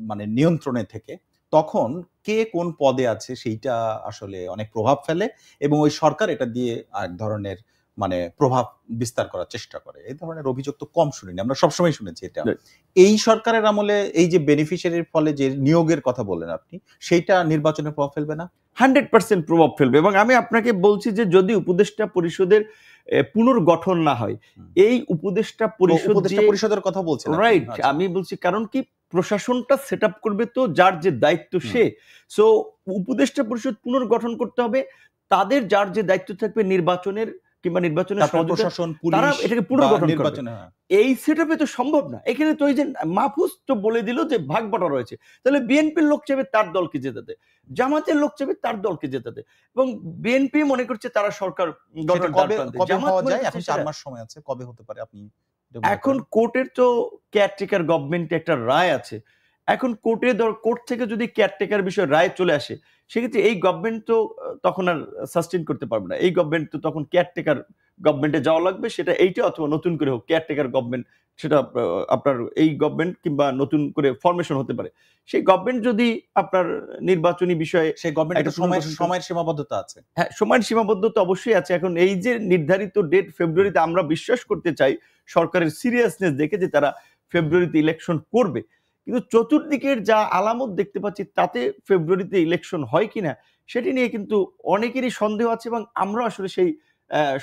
মানে নিয়ন্ত্রণে থেকে, তখন কে কোন পদে আছে সেইটা আসলে অনেক প্রভাব ফেলে এবং ওই সরকার এটা দিয়ে এক ধরনের মানে প্রভাব বিস্তার করার চেষ্টা করে। এই ধরনের অভিযোগ তো কম শুনিনি, আমরা সবসময় শুনেছি এটা। এই সরকারের আমলে এই যে বেনিফিশিয়ারির ফলে যে নিয়োগের কথা বললেন আপনি, সেইটা নির্বাচনে প্রভাব ফেলবে না? 100% প্রভাব ফেলবে। এবং আমি আপনাকে বলছি যে যদি উপদেষ্টা পরিষদের পুনর্গঠন না হয়, এই উপদেষ্টা পরিষদের কথা বলছেন, রাইট? আমি বলছি কারণ কি, প্রশাসনটা সেট আপ করবে তো যার যে দায়িত্ব সে। সো উপদেষ্টা পরিষদ পুনর্গঠন করতে হবে, তাদের যার যে দায়িত্ব থাকবে নির্বাচনের কিংবা নির্বাচনের প্রশাসন, তারা এটাকে পুনর্গঠন করবে। নির্বাচনে এই সেটআপে তো সম্ভব না। এখানে তো এই যে মাহফুজ তো বলে দিল যে ভাগ বটা রয়েছে, তাহলে বিএনপির লোক চাইবে তার দলকে জেতাতে, জামাতের লোক চাইবে তার দলকে জেতাতে, এবং বিএনপি মনে করছে তারা সরকার গঠন। কবে হওয়া যায়? এখন 4 মাস সময় আছে, কবে হতে পারে আপনি এখন কোর্টের তো কেয়ারটেকার গভর্নমেন্টে একটা রায় আছে, এখন কোর্ট থেকে যদি কেয়ারটেকার বিষয়ে রায় চলে আসে, সেক্ষেত্রে এই গভর্নমেন্ট তো তখন আর সাস্টেইন করতে পারবে না। এই গভর্নমেন্ট তো তখন কেয়ারটেকার গভর্নমেন্টে যাওয়া লাগবে, সেটা এইটা অথবা নতুন করে হোক কেয়ারটেকার গভর্নমেন্ট, সেটা আপনার এই গভর্নমেন্ট কিংবা নতুন করে ফরমেশন হতে পারে। সেই গভর্নমেন্ট যদি আপনার নির্বাচনী বিষয়ে, সেই গভর্নমেন্টের সময়ের সীমাবদ্ধতা আছে। হ্যাঁ, সময়ের সীমাবদ্ধতা অবশ্যই আছে। এখন এই যে নির্ধারিত ডেট ফেব্রুয়ারিতে, আমরা বিশ্বাস করতে চাই সরকারের সিরিয়াসনেস দেখে যে তারা ফেব্রুয়ারিতে ইলেকশন করবে, কিন্তু চতুর্দিকের যা আলামত দেখতে পাচ্ছি তাতে ফেব্রুয়ারিতে ইলেকশন হয় কিনা সেটি নিয়ে কিন্তু অনেকেরই সন্দেহ আছে, এবং আমরা আসলে সেই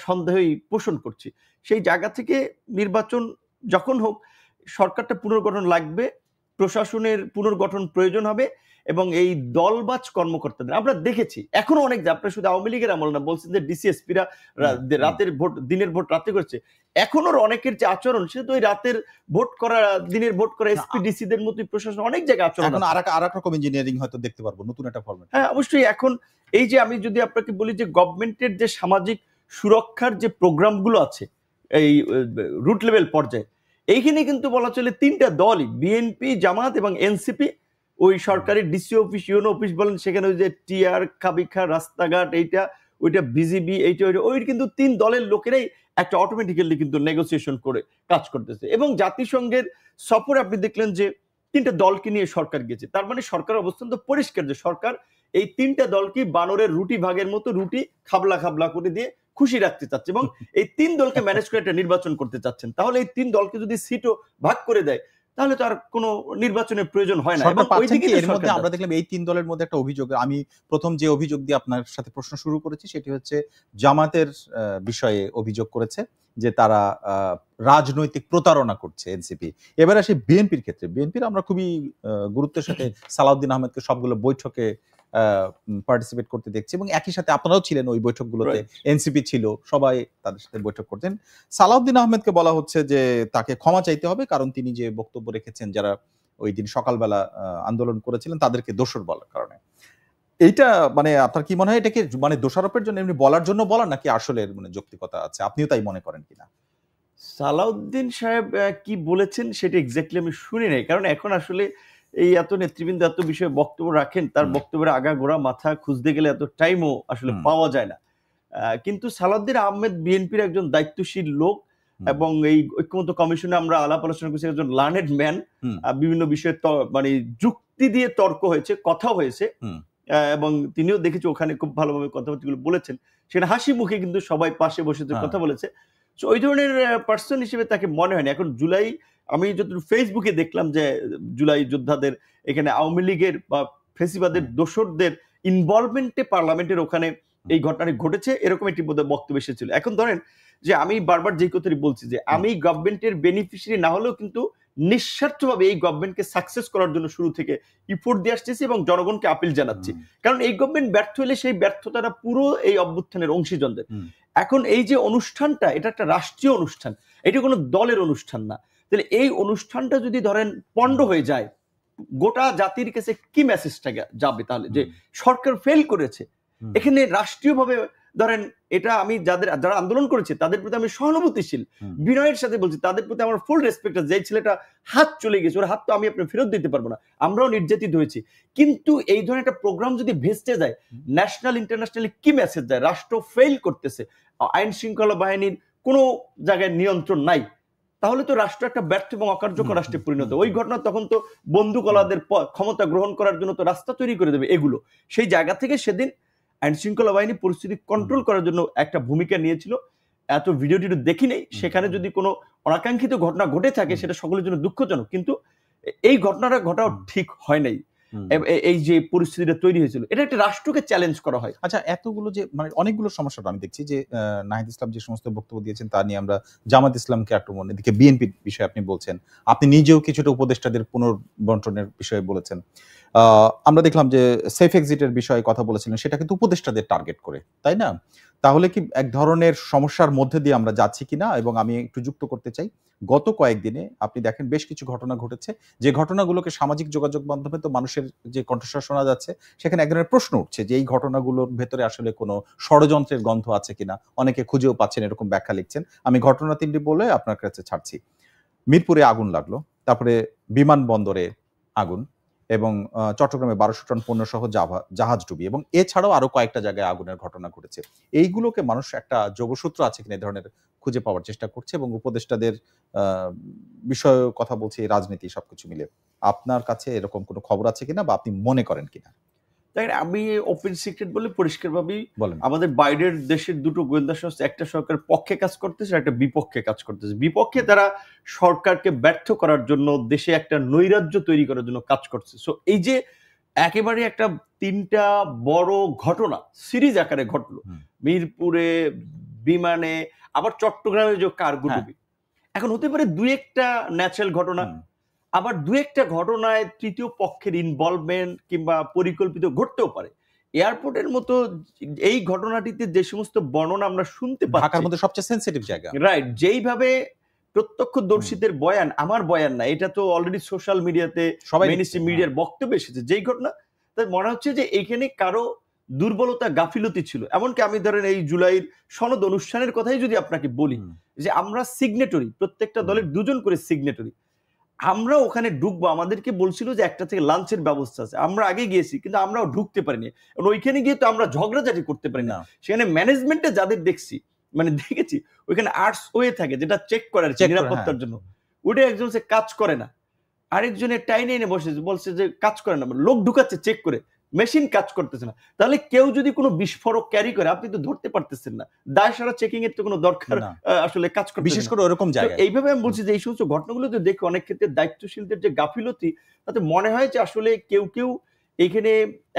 সন্দেহই পোষণ করছি। সেই জায়গা থেকে নির্বাচন যখন হোক, সরকারটা পুনর্গঠন লাগবে, প্রশাসনের পুনর্গঠন প্রয়োজন হবে, এবং এই দলবাজ কর্মকর্তাদের আমরা দেখেছি এখনো অনেক, আপনার শুধু আওয়ামী লীগের আমল না, বলছেন যে ডিসিএসপিরা রাতের ভোট দিনের ভোট রাতে করছে, এখনো অনেকের যে আচরণ, সে তো ওই রাতের ভোট করা দিনের ভোট করা এসপিডিসিদের মতোই প্রশাসন অনেক জায়গায় আচরণ। এখন আরেক রকম ইঞ্জিনিয়ারিং হয়তো দেখতে পারবো, নতুন একটা ফরম্যাট। হ্যাঁ, অবশ্যই। এখন এই যে আমি যদি আপনাকে বলি যে গভর্নমেন্টের যে সামাজিক সুরক্ষার যে প্রোগ্রামগুলো আছে এই রুট লেভেল পর্যায়ে, এইখানে কিন্তু বলা চলে তিনটা দলই, বিএনপি, জামাত এবং এনসিপি, ওই সরকারি ডিসি অফিস, ইউনো অফিস বলেন, সেখানে ওই যে টিআর, খাবিখা, রাস্তাঘাট, এইটা ওইটা, বিজিবি, এইটা ওই কিন্তু তিন দলের লোকেরাই একটা অটোমেটিক্যালি কিন্তু নেগোসিয়েশন করে কাজ করতেছে। এবং জাতিসংঘের সফরে আপনি দেখলেন যে তিনটা দলকে নিয়ে সরকার গেছে, তার মানে সরকারের অবস্থান তো পরিষ্কার যে সরকার এই তিনটা দলকে বানরের রুটি ভাগের মতো রুটি খাবলা খাবলা করে দিয়ে খুশি রাখতে চাচ্ছে, এবং এই তিন দলকে ম্যানেজ করে একটা নির্বাচন করতে চাচ্ছেন। তাহলে এই তিন দলকে যদি সিটও ভাগ করে দেয়, তাহলে তো আর কোনো নির্বাচনের প্রয়োজন হয় না। এর মধ্যে আমরা দেখলাম এই তিন দলের মধ্যে একটা অভিযোগ, আমি প্রথম যে অভিযোগ দিয়ে আপনার সাথে প্রশ্ন শুরু করেছি সেটি হচ্ছে জামাতের বিষয়ে অভিযোগ করেছে যে তারা রাজনৈতিক প্রতারণা করছে এনসিপি। এবার আসে বিএনপির ক্ষেত্রে, বিএনপির আমরা খুবই গুরুত্বের সাথে সালাউদ্দিন আহমেদকে সবগুলো বৈঠকে পার্টিসিপেট করতে দেখছি, এবং একই সাথে আপনারাও ছিলেন ওই বৈঠকগুলোতে, এনসিপি ছিল, সবাই তাদের সাথে বৈঠক করতেন। সালাউদ্দিন আহমেদকে বলা হচ্ছে যে তাকে ক্ষমা চাইতে হবে, কারণ তিনি যে বক্তব্য রেখেছেন যারা ওই দিন সকালবেলা আন্দোলন করেছিলেন তাদেরকে দোষর বলার কারণে। এইটা মানে আপনার কি মনে হয়, এটাকে মানে দোষারোপের জন্য এমনি বলার জন্য বলা, নাকি আসলে মানে যৌক্তিকতা আছে, আপনিও তাই মনে করেন কিনা? সালাউদ্দিন সাহেব কি বলেছেন সেটা এক্স্যাক্টলি আমি শুনি নাই, কারণ এখন আসলে এই এত নেতৃবৃন্দ এত বিষয়ে বক্তব্য রাখেন, তার বক্তব্যের আগা গোড়া মাথা খুঁজতে গেলে এত টাইমও আসলে পাওয়া যায় না। কিন্তু সালাউদ্দিন আহমেদ বিএনপির একজন দায়িত্বশীল লোক, এবং এই ঐক্যমত্য কমিশনে আমরা আলাপ আলোচনা করছি, একজন লার্নেড ম্যান, বিভিন্ন বিষয়ে মানে যুক্তি দিয়ে তর্ক হয়েছে, কথা হয়েছে, এবং তিনিও দেখেছি ওখানে খুব ভালোভাবে কথাবার্তাগুলো বলেছেন, সেখানে হাসি মুখে কিন্তু সবাই পাশে বসে কথা বলেছে। ওই ধরনের পার্সন হিসেবে তাকে মনে হয়নি। এখন জুলাই, আমি যতটুকু ফেসবুকে দেখলাম যে জুলাই যোদ্ধাদের এখানে আওয়ামী লীগের বা ফেসিবাদের দোসরদের ইনভলভমেন্টে পার্লামেন্টের ওখানে এই ঘটনাটি ঘটেছে, এরকম একটি বক্তব্য এসেছিল। এখন ধরেন যে আমি বারবার যে কথাটি বলছি যে আমি গভর্নমেন্টের বেনিফিশিয়ারি না হলেও কিন্তু নিঃস্বার্থভাবে এই গভর্নমেন্টকে সাকসেস করার জন্য শুরু থেকে ইফোর্ট দিয়ে আসতেছি এবং জনগণকে আপিল জানাচ্ছি, কারণ এই গভর্নমেন্ট ব্যর্থ হলে সেই ব্যর্থতাটা পুরো এই অভ্যুত্থানের অংশীজনদের। এখন এই যে অনুষ্ঠানটা, এটা একটা রাষ্ট্রীয় অনুষ্ঠান, এটা কোনো দলের অনুষ্ঠান না। তাহলে এই অনুষ্ঠানটা যদি ধরেন পণ্ড হয়ে যায়, গোটা জাতির কাছে কি মেসেজটা যাবে? তাহলে যে সরকার ফেল করেছে। এখানে রাষ্ট্রীয়ভাবে ধরেন, এটা আমি যারা আন্দোলন করেছে তাদের প্রতি আমি সহানুভূতিশীল, বিনয়ের সাথে বলছি, তাদের প্রতি আমার ফুল রেসপেক্ট আছে। যে ছেলেটা হাত চলে গেছে, ওর হাত তো আমি আপনার ফেরত দিতে পারবো না, আমরাও নির্যাতিত হয়েছি, কিন্তু এই ধরনের একটা প্রোগ্রাম যদি ভেস্তে যায়, ন্যাশনাল ইন্টারন্যাশনালি কি মেসেজ যায়? রাষ্ট্র ফেল করতেছে, আইন শৃঙ্খলা বাহিনীর কোনো জায়গায় নিয়ন্ত্রণ নাই, তাহলে তো রাষ্ট্র একটা ব্যর্থ এবং অকার্যকর রাষ্ট্রে পরিণত। ওই ঘটনা তখন তো বন্দুকওয়ালাদের ক্ষমতা গ্রহণ করার জন্য তো রাস্তা তৈরি করে দেবে এগুলো। সেই জায়গা থেকে সেদিন আইন শৃঙ্খলা বাহিনী পরিস্থিতি কন্ট্রোল করার জন্য একটা ভূমিকা নিয়েছিল। এত ভিডিওটি দেখি নেই, সেখানে যদি কোনো অনাকাঙ্ক্ষিত ঘটনা ঘটে থাকে সেটা সকলের জন্য দুঃখজনক, কিন্তু এই ঘটনাটা ঘটাও ঠিক হয় নাই। এই যে পরিস্থিতিটা তৈরি হয়েছিল, এটা একটা রাষ্ট্রকে চ্যালেঞ্জ করা হয়। আচ্ছা, এতগুলো যে মানে অনেকগুলো সমস্যা আমি দেখছি যে নাহিদ ইসলাম যে সমস্ত বক্তব্য দিয়েছেন তা নিয়ে আমরা জামাত ইসলামকে আক্রমণ, এদিকে বিএনপির বিষয়ে আপনি বলছেন, আপনি নিজেও কিছুটা উপদেষ্টাদের পুনর্বন্টনের বিষয়ে বলেছেন। আমরা দেখলাম যে সেফ এক্সিটের বিষয়ে কথা বলেছিলেন, সেটা কিন্তু উপদেষ্টাদের টার্গেট করে, তাই না? তাহলে কি এক ধরনের সমস্যার মধ্যে দিয়ে আমরা যাচ্ছি কিনা? এবং আমি একটু যুক্ত করতে চাই, গত কয়েকদিনে আপনি দেখেন বেশ কিছু ঘটনা ঘটেছে, যে ঘটনাগুলোকে সামাজিক যোগাযোগ মাধ্যমে তো মানুষের যে কণ্ঠস্বর শোনা যাচ্ছে, সেখানে এক ধরনের প্রশ্ন উঠছে যে এই ঘটনাগুলোর ভেতরে আসলে কোনো ষড়যন্ত্রের গন্ধ আছে কিনা, অনেকে খুঁজেও পাচ্ছেন, এরকম ব্যাখ্যা লিখছেন। আমি ঘটনা তিনটি বলে আপনার কাছে ছাড়ছি। মিরপুরে আগুন লাগলো, তারপরে বিমানবন্দরে আগুন, এবং চট্টগ্রামে 1200 টন পণ্য সহ জাহাজ ডুবি, এবং এছাড়াও আরো কয়েকটা জায়গায় আগুনের ঘটনা ঘটেছে। এইগুলোকে মানুষ একটা যোগসূত্র আছে কিনা এই ধরনের খুঁজে পাওয়ার চেষ্টা করছে, এবং উপদেষ্টাদের বিষয়ে কথা বলছে, রাজনীতি সবকিছু মিলে। আপনার কাছে এরকম কোনো খবর আছে কিনা বা আপনি মনে করেন কিনা? দেখেন, আমি ওপেন সিক্রেট বলে পরিষ্কারভাবেই বলেন। আমাদের বাইরের দেশের দুটো গোয়েন্দা সংস্থা, একটা সরকারের পক্ষে কাজ করতেছে, একটা বিপক্ষে কাজ করতেছে। বিপক্ষে তারা সরকারকে ব্যর্থ করার জন্য, দেশে একটা নৈরাজ্য তৈরি করার জন্য কাজ করছে। সো এই যে একেবারে একটা 3টা বড় ঘটনা সিরিজ আকারে ঘটলো, মিরপুরে, বিমানে, আবার চট্টগ্রামে যে কার্গো ডুবি, এখন হতে পারে 2-1টা ন্যাচারাল ঘটনা, আবার 2-1টা ঘটনায় তৃতীয় পক্ষের ইনভলভমেন্ট কিংবা পরিকল্পিত ঘটতেও পারে। এয়ারপোর্টের মতো এই ঘটনাটিতে যে সমস্ত বর্ণনা আমরা শুনতে পাচ্ছি, ঢাকার মধ্যে সবচেয়ে সেনসিটিভ জায়গা, রাইট, যেইভাবে প্রত্যক্ষদর্শীদের বয়ান, আমার বয়ান না, এটা তো অলরেডি সোশ্যাল মিডিয়াতে মেইনস্ট্রিম মিডিয়ার বক্তব্য এসেছে, যেই ঘটনা তার মনে হচ্ছে যে এখানে কারো দুর্বলতা, গাফিলতি ছিল। এমনকি আমি ধরেন এই জুলাইয়ের সনদ অনুষ্ঠানের কথাই যদি আপনাকে বলি, যে আমরা সিগনেটরি, প্রত্যেকটা দলের 2জন করে সিগনেটরি, আমরা ওখানে ঢুকবো, আমাদেরকে বলছিল যে 1টা থেকে লাঞ্চের ব্যবস্থা আছে, আমরা আগে গিয়েছি কিন্তু আমরাও ঢুকতে পারিনি। ওইখানে গিয়ে তো আমরা ঝগড়াঝাটি করতে পারি না। সেখানে ম্যানেজমেন্টে যাদের দেখছি, মানে দেখেছি ওইখানে আর্টস ওয়ে থাকে যেটা চেক করার নিরাপত্তার জন্য, ওটা একজন সে কাজ করে না, আরেকজনের টাইনে এনে বসেছে, বলছে যে কাজ করে না, লোক ঢুকাচ্ছে চেক করে, মেশিন কাজ করতেছে না। তাহলে কেউ যদি কোনো বিস্ফোরক ক্যারি করে, আপনি তো ধরতে পারতেছেন না, দায় সারা চেকিং এর তো কোনো দরকার আসলে কাজ করতে, বিশেষ করে ওরকম জায়গায়। এইভাবে আমি বলছি যে এই সমস্ত ঘটনাগুলো তো দেখে অনেক ক্ষেত্রে দায়িত্বশীলদের যে গাফিলতি, তাতে মনে হয় যে আসলে কেউ কেউ এইখানে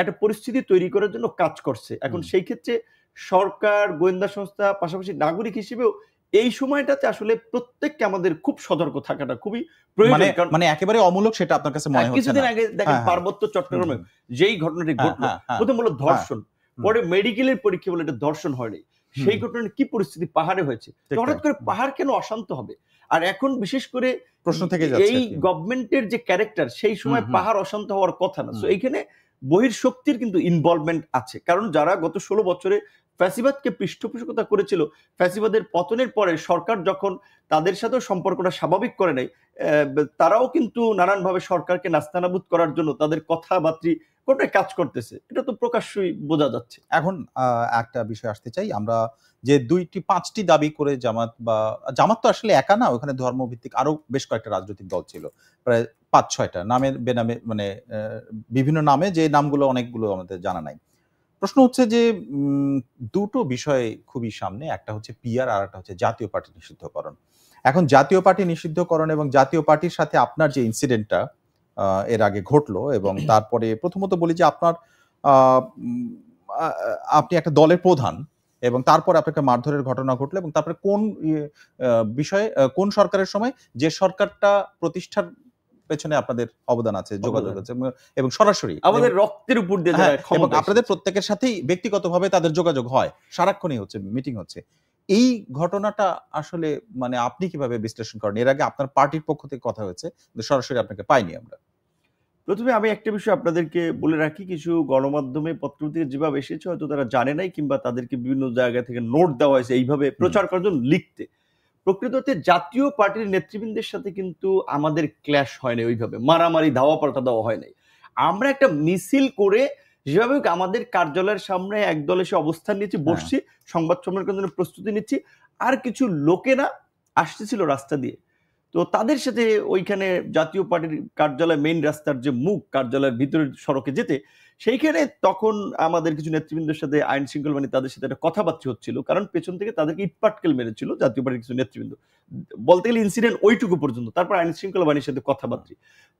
একটা পরিস্থিতি তৈরি করার জন্য কাজ করছে। এখন সেই ক্ষেত্রে সরকার, গোয়েন্দা সংস্থা, পাশাপাশি নাগরিক হিসেবেও এই সময়টাতে আসলে প্রত্যেককে আমাদের খুব সতর্ক থাকাটা খুবই প্রয়োজন। মানে একেবারে অমূলক সেটা আপনার কাছে মনে হচ্ছে না? কিছুদিন আগে দেখেন পার্বত্য চট্টগ্রামে যেই ঘটনাটি ঘটলো, প্রথম হলো ধর্ষণ, পরে মেডিকেলের পরীক্ষা বলে এটা ধর্ষণ হয়নি, সেই ঘটনার কি পরিস্থিতি পাহাড়ে হয়েছে, হঠাৎ করে পাহাড় কেন অশান্ত হবে? আর এখন বিশেষ করে প্রশ্ন থেকে যাচ্ছে এই গভর্নমেন্টের যে ক্যারেক্টার, সেই সময় পাহাড় অশান্ত হওয়ার কথা না। সো এইখানে বহির্শক্তির কিন্তু ইনভলভমেন্ট আছে, কারণ যারা গত 16 বছরে ফ্যাসিবাদকে পৃষ্ঠপোষকতা করেছিল, ফ্যাসিবাদের পতনের পরে সরকার যখন তাদের সাথেও সম্পর্কটা স্বাভাবিক করে নাই, তারাও কিন্তু নানানভাবে সরকারকে নাস্তানাবুদ করার জন্য তাদের কথাবার্তা কোনটাই কাজ করতেছে, এটা তো প্রকাশ্যই বোঝা যাচ্ছে। এখন একটা বিষয় আসতে চাই, আমরা যে 5টি দাবি করে জামাত তো আসলে একা না, ওখানে ধর্মভিত্তিক আরো বেশ কয়েকটা রাজনৈতিক দল ছিল, প্রায় 5-6টা নামের বেনামে, মানে বিভিন্ন নামে, যে নামগুলো অনেকগুলো আমাদের জানা নাই। প্রশ্ন হচ্ছে যে দুটো বিষয় খুবই সামনে, একটা হচ্ছে পিআর আর একটা হচ্ছে জাতীয় পার্টি নিষিদ্ধকরণ। এখন জাতীয় পার্টি নিষিদ্ধকরণ এবং জাতীয় পার্টির সাথে আপনার যে ইনসিডেন্টটা এর আগে ঘটলো, এবং তারপরে প্রথমত বলি যে আপনি একটা দলের প্রধান, এবং তারপরে আপনাকে মারধরের ঘটনা ঘটলো, এবং তারপরে কোন বিষয়ে, কোন সরকারের সময়, যে সরকারটা প্রতিষ্ঠার পেছনে আপনাদের অবদান আছে, যোগাযোগ আছে, এবং সরাসরি আমাদের রক্তের উপর দিয়ে, এবং আপনাদের প্রত্যেকের সাথেই ব্যক্তিগতভাবে তাদের যোগাযোগ হয়, সারাক্ষণই হচ্ছে, মিটিং হচ্ছে। এই ঘটনাটা আসলে মানে আপনি কিভাবে বিশ্লেষণ করেন? এর আগে আপনার পার্টির পক্ষ থেকে কথা হয়েছে, কিন্তু সরাসরি আপনাকে পাইনি আমরা। প্রথমে আমি একটা বিষয় আপনাদেরকে বলে রাখি, কিছু গণমাধ্যমে, পত্রপত্রিকা যেভাবে এসেছে হয়তো তারা জানে নাই, কিংবা তাদেরকে বিভিন্ন জায়গা থেকে নোট দেওয়া হয়েছে এইভাবে প্রচার করার জন্য লিখতে। প্রকৃততে জাতীয় পার্টির নেতৃবৃন্দের সাথে কিন্তু আমাদের ক্ল্যাশ হয়নি, ওইভাবে মারামারি, ধাওয়া পাল্টা দেওয়া হয় নাই। আমরা একটা মিছিল করে যেভাবে আমাদের কার্যালয়ের সামনে একদল এসে অবস্থান নিয়েছি, বসছি, সংবাদ সম্মেলনের জন্য প্রস্তুতি নিচ্ছি, আর কিছু লোকেরা আসতেছিল রাস্তা দিয়ে, তো তাদের সাথে ওইখানে জাতীয় পার্টির কার্যালয়, মেইন রাস্তার যে মুখ, কার্যালয়ের ভিতরের সড়কে যেতে, সেইখানে তখন আমাদের কিছু নেতৃবৃন্দের সাথে আইন শৃঙ্খলা বাহিনী, তাদের সাথে একটা কথাবার্তা হচ্ছিল, কারণ পেছন থেকে তাদেরকে ইটপাটকেল মেরেছিল জাতীয় পার্টির কিছু নেতৃবৃন্দ, বলতে গেলে ইনসিডেন্ট ওইটুকু পর্যন্ত। তারপর আইন শৃঙ্খলা বাহিনীর সাথে কথাবার্তা,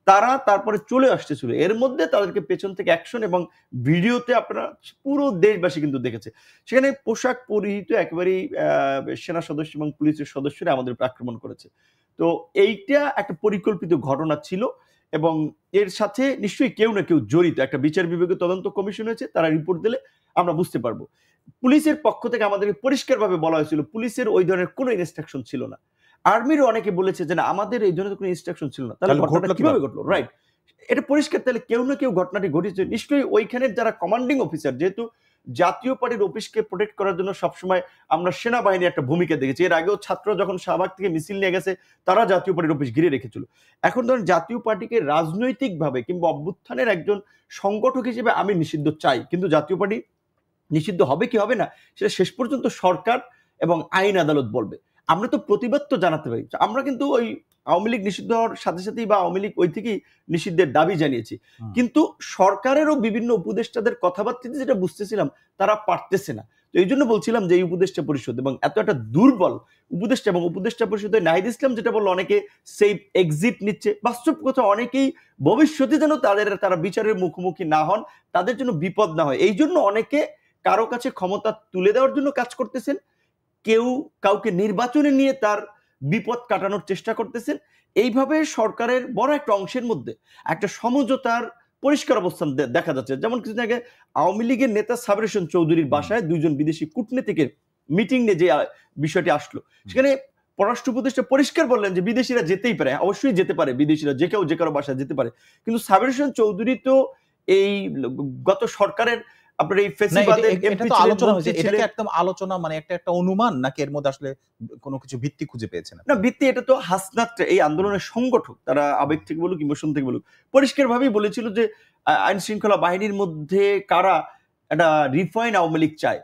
তারা তারপরে চলে আসতেছিল, এর মধ্যে তাদেরকে পেছন থেকে অ্যাকশন, এবং ভিডিওতে আপনারা পুরো দেশবাসী কিন্তু দেখেছে, সেখানে পোশাক পরিহিত একেবারেই সেনা সদস্য এবং পুলিশের সদস্যরা আমাদের উপর আক্রমণ করেছে। তো এইটা একটা পরিকল্পিত ঘটনা ছিল, এবং এর সাথে নিশ্চয়ই কেউ না কেউ জড়িত। একটা বিচার বিভাগীয় তদন্ত কমিশন হয়েছে, তারা রিপোর্ট দিলে আমরা বুঝতে পারবো। পুলিশের পক্ষ থেকে আমাদেরকে পরিষ্কারভাবে বলা হয়েছিল পুলিশের ওই ধরনের কোনো ইনস্ট্রাকশন ছিল না। আর্মিরও অনেকে বলেছে যে না, আমাদের এই ধরনের কোনো ইনস্ট্রাকশন ছিল না। তাহলে ঘটনাটা কিভাবে ঘটলো? রাইট, এটা পরিষ্কার। তাহলে কেউ না কেউ ঘটনাটি ঘটেছে নিশ্চয়ই। ওইখানের যারা কমান্ডিং অফিসার, যেহেতু জাতীয় পার্টির অফিসকে প্রোটেক্ট করার জন্য সবসময় আমরা সেনাবাহিনীর একটা ভূমিকা দেখেছি। এর আগেও ছাত্র যখন শাহবাগ থেকে মিছিল নিয়ে গেছে, তারা জাতীয় পার্টির অফিস ঘিরে রেখেছিল। এখন ধরেন জাতীয় পার্টিকে রাজনৈতিকভাবে কিংবা অভ্যুত্থানের একজন সংগঠক হিসেবে আমি নিষিদ্ধ চাই, কিন্তু জাতীয় পার্টি নিষিদ্ধ হবে কি হবে না সেটা শেষ পর্যন্ত সরকার এবং আইন আদালত বলবে। আমরা তো প্রতিবাদ তো জানাতে পারি। আমরা কিন্তু ওই আওয়ামী লীগ নিষিদ্ধ হওয়ার সাথে সাথেই বা আওয়ামী লীগ ওই থেকেই নিষিদ্ধের দাবি জানিয়েছি, কিন্তু সরকারেরও বিভিন্ন উপদেষ্টাদের কথাবার্তাতে যেটা বুঝতেছিলাম তারা পারতেছে না। তো এই জন্য বলছিলাম যে এই উপদেষ্টা পরিষদ এবং এত একটা দুর্বল উপদেষ্টা, এবং উপদেষ্টা পরিষদে নাহিদ ইসলাম যেটা বললো অনেকে সেফ এক্সিট নিচ্ছে, বাস্তব কথা অনেকেই ভবিষ্যতে যেন তারা বিচারের মুখোমুখি না হন, তাদের জন্য বিপদ না হয়, এই জন্য অনেকে কারো কাছে ক্ষমতা তুলে দেওয়ার জন্য কাজ করতেছেন, কেউ কাউকে নির্বাচনে নিয়ে তার বিপদ কাটানোর চেষ্টা করতেছেন। এইভাবে সরকারের বড় একটা অংশের মধ্যে একটা সমঝোতার পরিষ্কার অবস্থান দেখা যাচ্ছে। যেমন কিছুদিন আগে আওয়ামী লীগের নেতা সাবের হোসেন চৌধুরীর বাসায় দুইজন বিদেশি কূটনীতিকের মিটিং নিয়ে যে বিষয়টি আসলো, সেখানে পররাষ্ট্র উপদেষ্টা পরিষ্কার বললেন যে বিদেশিরা যেতেই পারে, অবশ্যই যেতে পারে, বিদেশিরা যে কেউ যে কারো বাসায় যেতে পারে, কিন্তু সাবের হোসেন চৌধুরী তো এই গত সরকারের আপনার এই ফেসিবাদের এমপি ছিলেন, আলোচনা হয়েছে, এটা কি একদম আলোচনা মানে একটা অনুমান নাকি এর মধ্যে আসলে কোনো কিছু ভিত্তি খুঁজে পেয়েছেন? না, ভিত্তি এটা তো হাসনাত এই আন্দোলনের সংগঠক, তারা আবেগ থেকে বলুক ইমোশন থেকে বলুক পরিষ্কারভাবেই বলেছিল যে আইন শৃঙ্খলা বাহিনীর মধ্যে কারা একটা রিফাইন আওয়ামী লীগ চায়।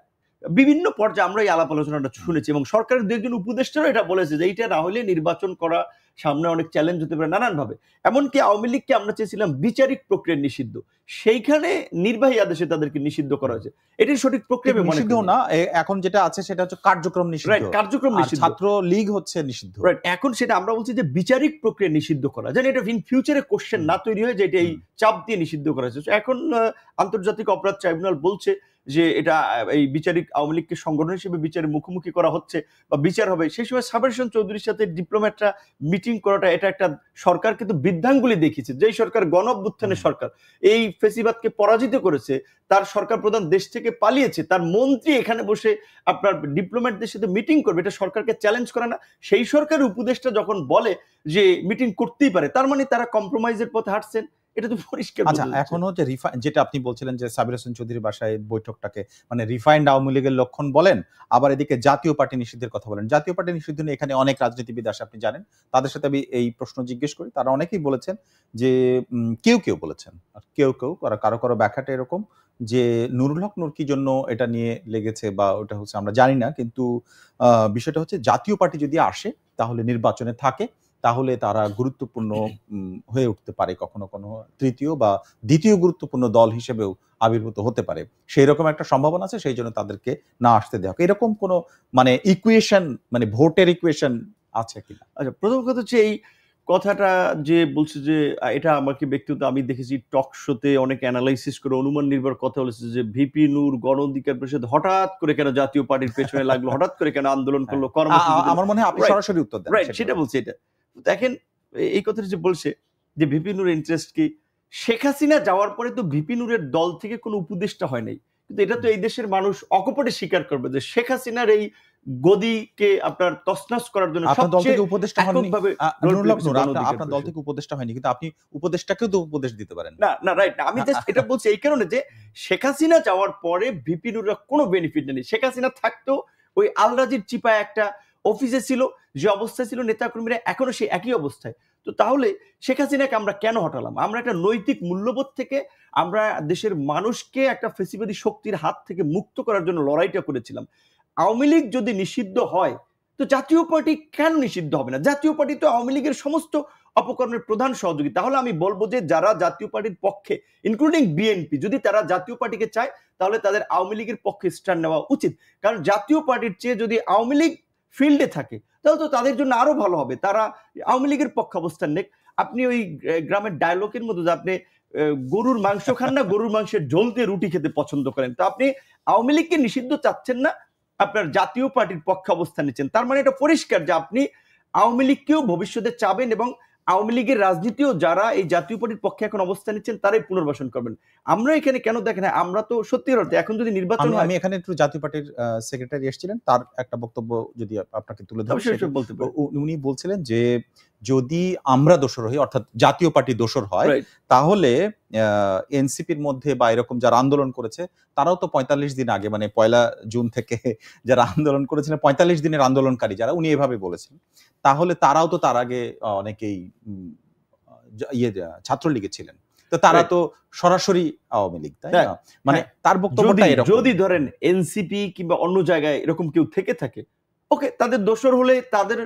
বিভিন্ন পর্যায়ে আমরা এই আলাপ আলোচনাটা শুনেছি, এবং সরকারের দু একজন উপদেষ্টারও এটা বলেছে যে এইটা না হলে নির্বাচন করা সামনে অনেক চ্যালেঞ্জ হতে পারে নানানভাবে। এমনকি আওয়ামী লীগকে আমরা চেয়েছিলাম বিচারিক প্রক্রিয়া নিষিদ্ধ, সেইখানে নির্বাহী আদেশে তাদেরকে নিষিদ্ধ করা হয়েছে। এটাই সঠিক প্রক্রিয়া নিষিদ্ধ না, এখন যেটা আছে সেটা হচ্ছে কার্যক্রম নিষিদ্ধ, কার্যক্রম নিষিদ্ধ, ছাত্র লীগ হচ্ছে নিষিদ্ধ। এখন সেটা আমরা বলছি যে বিচারিক প্রক্রিয়া নিষিদ্ধ করা, যেন এটা ইন ফিউচারে কোশ্চেন না তৈরি হয় যে এটা এই চাপ দিয়ে নিষিদ্ধ করা হয়েছে। এখন আন্তর্জাতিক অপরাধ ট্রাইব্যুনাল বলছে যে এটা এই বিচারিক আওয়ামী লীগকে সংগঠন হিসেবে বিচারের মুখোমুখি করা হচ্ছে বা বিচার হবে। সেই সময় সাবের হোসেন চৌধুরীর সাথে ডিপ্লোম্যাটরা মিটিং করাটা এটা একটা সরকার কিন্তু বৃদ্ধাঙ্গুলি দেখিয়েছে। যেই সরকার গণঅভ্যুত্থানের সরকার এই ফেসিবাদকে পরাজিত করেছে, তার সরকার প্রধান দেশ থেকে পালিয়েছে, তার মন্ত্রী এখানে বসে আপনার ডিপ্লোম্যাটদের সাথে মিটিং করবে, এটা সরকারকে চ্যালেঞ্জ করে না? সেই সরকারের উপদেষ্টা যখন বলে যে মিটিং করতেই পারে, তার মানে তারা কম্প্রোমাইজের পথে হাঁটছেন, এটা তো পরিষ্কার। আচ্ছা, এখনো যে যেটা আপনি বলছিলেন যে সাবির হোসেন চৌধুরীর বাসায় বৈঠকটাকে মানে রিফাইন্ড আওয়ামী লীগের লক্ষণ বলেন, আবার এদিকে জাতীয় পার্টি নিষিদ্ধের কথা বলেন। জাতীয় পার্টি নিষিদ্ধ নিয়ে এখানে অনেক রাজনীতিবিদ আসে, আপনি জানেন, তাদের সাথে আমি এই প্রশ্ন জিজ্ঞেস করি, তারা অনেকেই বলেছেন যে কেউ বলেছেন, আর কেউ কারো কারো ব্যাখ্যাটা এরকম যে নুরুল হক নূর কি জন্য এটা নিয়ে লেগেছে বা ওটা হচ্ছে আমরা জানি না, কিন্তু বিষয়টা হচ্ছে জাতীয় পার্টি যদি আসে তাহলে নির্বাচনে থাকে, তাহলে তারা গুরুত্বপূর্ণ হয়ে উঠতে পারে, কখনো কোনো তৃতীয় বা দ্বিতীয় গুরুত্বপূর্ণ দল হিসেবেও আবির্ভূত হতে পারে, সেই রকম একটা সম্ভাবনা আছে, সেই জন্য তাদেরকে না আসতে দেওয়া। এরকম কোনো মানে ইকুয়েশন, মানে ভোটের ইকুয়েশন আছে কিনা? আচ্ছা, প্রথম কথা হচ্ছে এই কথাটা যে বলছে যে এটা আমাকে ব্যক্তিগত আমি দেখেছি টক শোতে অনেক অ্যানালাইসিস করে অনুমান নির্ভর কথা বলেছে যে ভিপি নূর গণ অধিকার পরিষদ হঠাৎ করে কেন জাতীয় পার্টির পেছনে লাগলো, হঠাৎ করে কেন আন্দোলন করলো, কর্মসূচি। আমার মনে হয় আপনি সরাসরি উত্তর দেন। রাইট, সেটা বলছে। এটা দেখেন, এই কথাটা যে বলছে যে ভিপি নূরের ইন্টারেস্ট কি, শেখ হাসিনা যাওয়ার পরে তো ভিপি নূরের দল থেকে কোনো উপদেষ্টা হয় নাই, কিন্তু এটা তো এই দেশের মানুষ অকপটে স্বীকার করবে যে শেখ হাসিনার এই গদিকে আপনার তছনছ করার জন্য আপনার দল থেকে উপদেষ্টা হয়নি, আপনার দল থেকে উপদেষ্টা হয়নি, কিন্তু আপনি উপদেষ্টাকেও তো উপদেশ দিতে পারেন। না রাইট, আমি জাস্ট এটা বলছি এই কারণে যে শেখ হাসিনা যাওয়ার পরে ভিপি নূরের কোনো বেনিফিট নেই। শেখ হাসিনা থাকতেও ওই আল রাজির চিপায় একটা অফিসে ছিল, যে অবস্থায় ছিল নেতাকর্মীরা এখনো সেই একই অবস্থায়। তো তাহলে শেখ হাসিনাকে আমরা কেন হটালাম? আমরা একটা নৈতিক মূল্যবোধ থেকে আমরা দেশের মানুষকে একটা ফেসিবাদী শক্তির হাত থেকে মুক্ত করার জন্য লড়াইটা করেছিলাম। আওয়ামী লীগ যদি নিষিদ্ধ হয় তো জাতীয় পার্টি কেন নিষিদ্ধ হবে না? জাতীয় পার্টি তো আওয়ামী লীগের সমস্ত অপকর্মের প্রধান সহযোগী। তাহলে আমি বলবো যে যারা জাতীয় পার্টির পক্ষে, ইনক্লুডিং বিএনপি, যদি তারা জাতীয় পার্টিকে চায় তাহলে তাদের আওয়ামী লীগের পক্ষে স্ট্যান্ড নেওয়া উচিত। কারণ জাতীয় পার্টির চেয়ে যদি আওয়ামী লীগ ফিল্ডে থাকে তাহলে তো তাদের জন্য আরো ভালো হবে, তারা আওয়ামী লীগের পক্ষে অবস্থান নেক। আপনি ওই গ্রামের ডায়লগের মতো যে আপনি গরুর মাংস খান না, গরুর মাংসের ঝোল দিয়ে রুটি খেতে পছন্দ করেন, তো আপনি আওয়ামী লীগকে নিষিদ্ধ চাচ্ছেন না, আপনার জাতীয় পার্টির পক্ষে অবস্থান নিচ্ছেন। তার মানে এটা পরিষ্কার যে আপনি আওয়ামী লীগকেও ভবিষ্যতে চাবেন এবং আওয়ামী লীগের রাজনীতিও যারা এই জাতীয় পার্টির পক্ষে এখন অবস্থান নিচ্ছেন তারাই পুনর্বাসন করবেন। আমরা এখানে কেন দেখেন, আমরা তো সত্যিকার অর্থে এখন যদি নির্বাচন হয়, আমি এখানে একটু জাতীয় পার্টির সেক্রেটারি এসেছিলেন, তার একটা বক্তব্য যদি আপনাকে তুলে ধরি, বলতে উনি বলছিলেন যে যদি আমরা দোষর হই, অর্থাৎ জাতীয় পার্টি দোষর হয়, তাহলে এনসিপির মধ্যে বা এরকম যারা আন্দোলন করেছে তারাও তো ৪৫ দিন আগে, মানে ১ জুন থেকে যারা আন্দোলন করেছিলেন, ৪৫ দিনের আন্দোলনকারী যারা, উনি এভাবে বলেছেন, তাহলে তারাও তো তার আগে অনেকেই ছাত্রলীগে ছিলেন, তো তারা তো সরাসরি আওয়ামী লীগ, তাই না? মানে তার বক্তব্যটা এরকম। যদি ধরেন এনসিপি কিংবা অন্য জায়গায় এরকম কেউ থেকে থাকে, ওকে, তাদের দোষর হলে, তাদের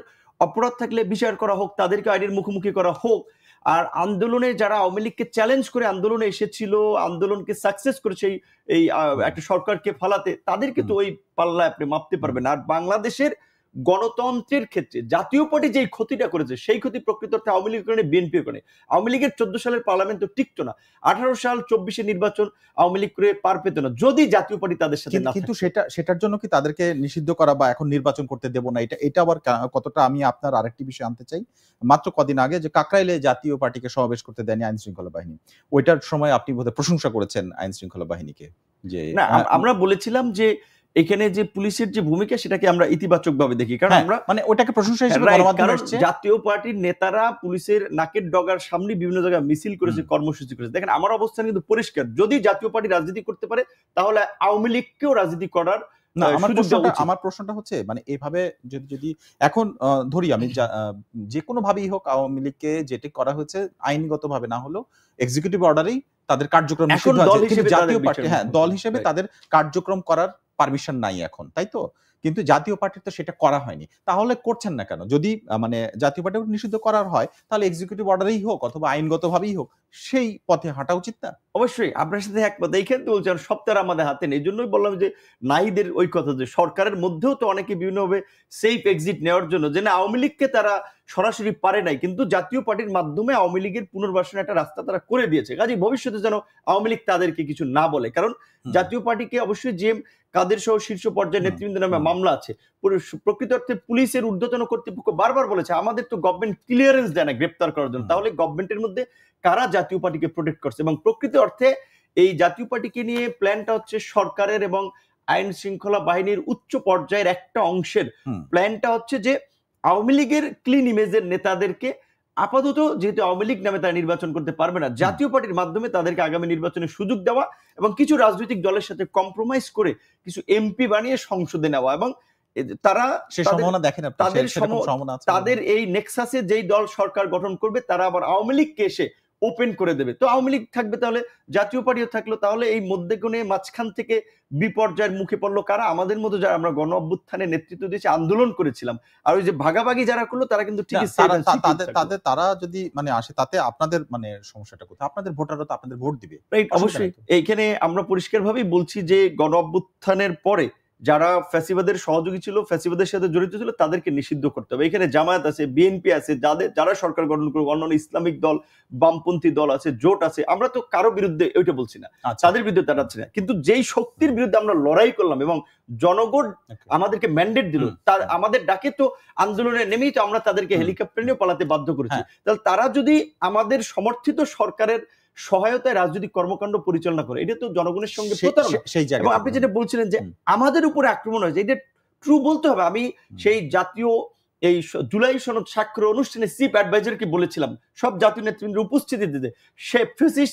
অপরাধ থাকলে বিচার করা হোক, তাদেরকে আইনের মুখোমুখি করা হোক। আর আন্দোলনে যারা আওয়ামী লীগকে চ্যালেঞ্জ করে আন্দোলনে এসেছিল, আন্দোলনকে সাকসেস করেছে এই একটা সরকারকে ফালাতে, তাদেরকে তো ওই পাল্লায় আপনি মাপতে পারবেন। আর বাংলাদেশের গণতন্ত্রের ক্ষেত্রে জাতীয় পার্টি যেই ক্ষতিটা করেছে, সেই ক্ষতি প্রকৃত অর্থে আওয়ামী লীগের কারণে, বিএনপির কারণে। আওয়ামী লীগের 14 সালের পার্লামেন্ট তো টিকতো না, 18 সাল 24 নির্বাচন আওয়ামী লীগ করে পার পেত না যদি জাতীয় পার্টি তাদের সাথে না। কিন্তু সেটার জন্য কি তাদেরকে নিষিদ্ধ করা বা এখন নির্বাচন করতে দেব না, এটা আবার কতটা? আমি আপনার আরেকটি বিষয় আনতে চাই। মাত্র কদিন আগে যে কাকরাইলে জাতীয় পার্টিকে সমাবেশ করতে দেয়নি আইন শৃঙ্খলা বাহিনী, ওইটার সময় আপনি বোধহয় প্রশংসা করেছেন আইন শৃঙ্খলা বাহিনীকে। যে না, আমরা বলেছিলাম যে এখানে যে পুলিশের যে ভূমিকা, সেটাকে আমরা ইতিবাচক ভাবে দেখি, কারণ আমরা মানে ওটাকে প্রশংসা হিসেবে গণমাধ্যমে আসছে। জাতীয় পার্টির নেতারা পুলিশের নাকের ডগার সামনে বিভিন্ন জায়গায় মিছিল করেছে, কর্মসূচি করেছে। দেখেন, আমার অবস্থান কিন্তু পরিষ্কার, যদি জাতীয় পার্টি রাজনীতি করতে পারে তাহলে আওয়ামী লীগকেও রাজনীতি করার। না, আমার প্রশ্নটা হচ্ছে, মানে এভাবে যদি এখন ধরি আমি, যে কোনো ভাবেই হোক আওয়ামী লীগকে যেটি করা হয়েছে আইনগত ভাবে না হলেও এক্সিকিউটিভ অর্ডারেই তাদের কার্যক্রম নিষিদ্ধ আছে, কিন্তু জাতীয় পার্টি দল হিসেবে তাদের কার্যক্রম করার পারমিশন নাই এখন, তাই তো? কিন্তু জাতীয় পার্টির তো সেটা করা হয়নি, তাহলে করছেন না কেন? যদি মানে জাতীয় পার্টি নিষিদ্ধ করার হয়, তাহলে এক্সিকিউটিভ অর্ডারেই হোক অথবা আইনগতভাবেই হোক, সেই পথে হাঁটা উচিত না? অবশ্যই আপনার সাথে একমত। এইখানে তো বলছেন সপ্তাহ আমাদের হাতে নেই, এই জন্যই বললাম যে নাহিদের ওই কথা, যে সরকারের মধ্যেও তো অনেকে বিভিন্নভাবে সেফ এক্সিট নেওয়ার জন্য, যে না আওয়ামী লীগকে তারা সরাসরি পারে নাই, কিন্তু জাতীয় পার্টির মাধ্যমে আওয়ামী লীগের পুনর্বাসনের একটা রাস্তা তারা করে দিয়েছে। কাজে ভবিষ্যতে যেন আওয়ামী লীগ তাদেরকে কিছু না বলে, কারণ জাতীয় পার্টিকে অবশ্যই যে কাদের সহ শীর্ষ পর্যায়ে নেতৃবৃন্দ নামে মামলা আছে, প্রকৃত অর্থে পুলিশের ঊর্ধ্বতন কর্তৃপক্ষ বারবার বলেছে আমাদের তো গভর্নমেন্ট ক্লিয়ারেন্স দেয় না গ্রেপ্তার করার জন্য। তাহলে গভর্নমেন্টের মধ্যে কারা জাতীয় পার্টিকে প্রোটেক্ট করছে? এবং প্রকৃত অর্থে এই জাতীয় পার্টিকে নিয়ে প্ল্যানটা হচ্ছে সরকারের এবং আইন শৃঙ্খলা বাহিনীর উচ্চ পর্যায়ের একটা অংশের প্ল্যানটা হচ্ছে যে আওয়ামী লীগের ক্লিন ইমেজের নেতাদেরকে আপাতত, যেহেতু আওয়ামী লীগ নামে তারা নির্বাচন করতে পারবে না, জাতীয় পার্টির মাধ্যমে তাদেরকে আগামী নির্বাচনের সুযোগ দেওয়া এবং কিছু রাজনৈতিক দলের সাথে কম্প্রোমাইজ করে কিছু এমপি বানিয়ে সংসদে নেওয়া। এবং তারা তাদের এই নেক্সাসে যেই দল সরকার গঠন করবে, তারা আবার আওয়ামী লীগকে এসে ওপেন করে দেবে। তো আওয়ামী লীগ থাকবে, তাহলে জাতীয় পার্টিও থাকলো, তাহলে এই মধ্যেকোণে মাঝখান থেকে বিপর্যয়ের মুখে পড়লো কারা? আমাদের মতো যারা আমরা গণ অভ্যুত্থানে নেতৃত্ব দিয়েছি, আন্দোলন করেছিলাম। আর ওই যে ভাগাভাগি যারা করলো তারা কিন্তু ঠিকই, তারা যদি মানে আসে, তাতে আপনাদের মানে সমস্যাটা কোথায়? আপনাদের ভোটাররা তো আপনাদের ভোট দিবে। অবশ্যই এইখানে আমরা পরিষ্কার ভাবেই বলছি যে গণ অভ্যুত্থানের পরে যারা ফ্যাসিবাদের সহযোগী ছিল, ফ্যাসিবাদের সাথে জড়িত ছিল, তাদেরকে নিষিদ্ধ করতে হবে। এখানে জামায়াত আছে, বিএনপি আছে, যারা সরকার গঠন করবে, অন্যান্য ইসলামিক দল, বামপন্থী দল আছে, জোট আছে, আমরা তো কারো বিরুদ্ধে ওইটা বলছি না, তাদের বিরুদ্ধে দাঁড়াচ্ছি না, কিন্তু যেই শক্তির বিরুদ্ধে আমরা লড়াই করলাম এবং জনগণ আমাদেরকে ম্যান্ডেট দিল, তার আমাদের ডাকে তো আন্দোলনে নেমেই তো আমরা তাদেরকে হেলিকপ্টার নিয়ে পালাতে বাধ্য করেছি। তাহলে তারা যদি আমাদের সমর্থিত সরকারের সহায়তায় রাজনৈতিক কর্মকাণ্ড পরিচালনা করে, এটা তো জনগণের সঙ্গে প্রতারণা। এবং আপনি যেটা বলছিলেন যে আমাদের উপরে আক্রমণ হয়েছে, এটা ট্রু বলতে হবে। আমি সেই জাতীয় এই জুলাই সনদ স্বাক্ষর অনুষ্ঠানে চিফ অ্যাডভাইজারকে বলেছিলাম সব জাতীয় নেতৃবৃন্দের উপস্থিতিতে,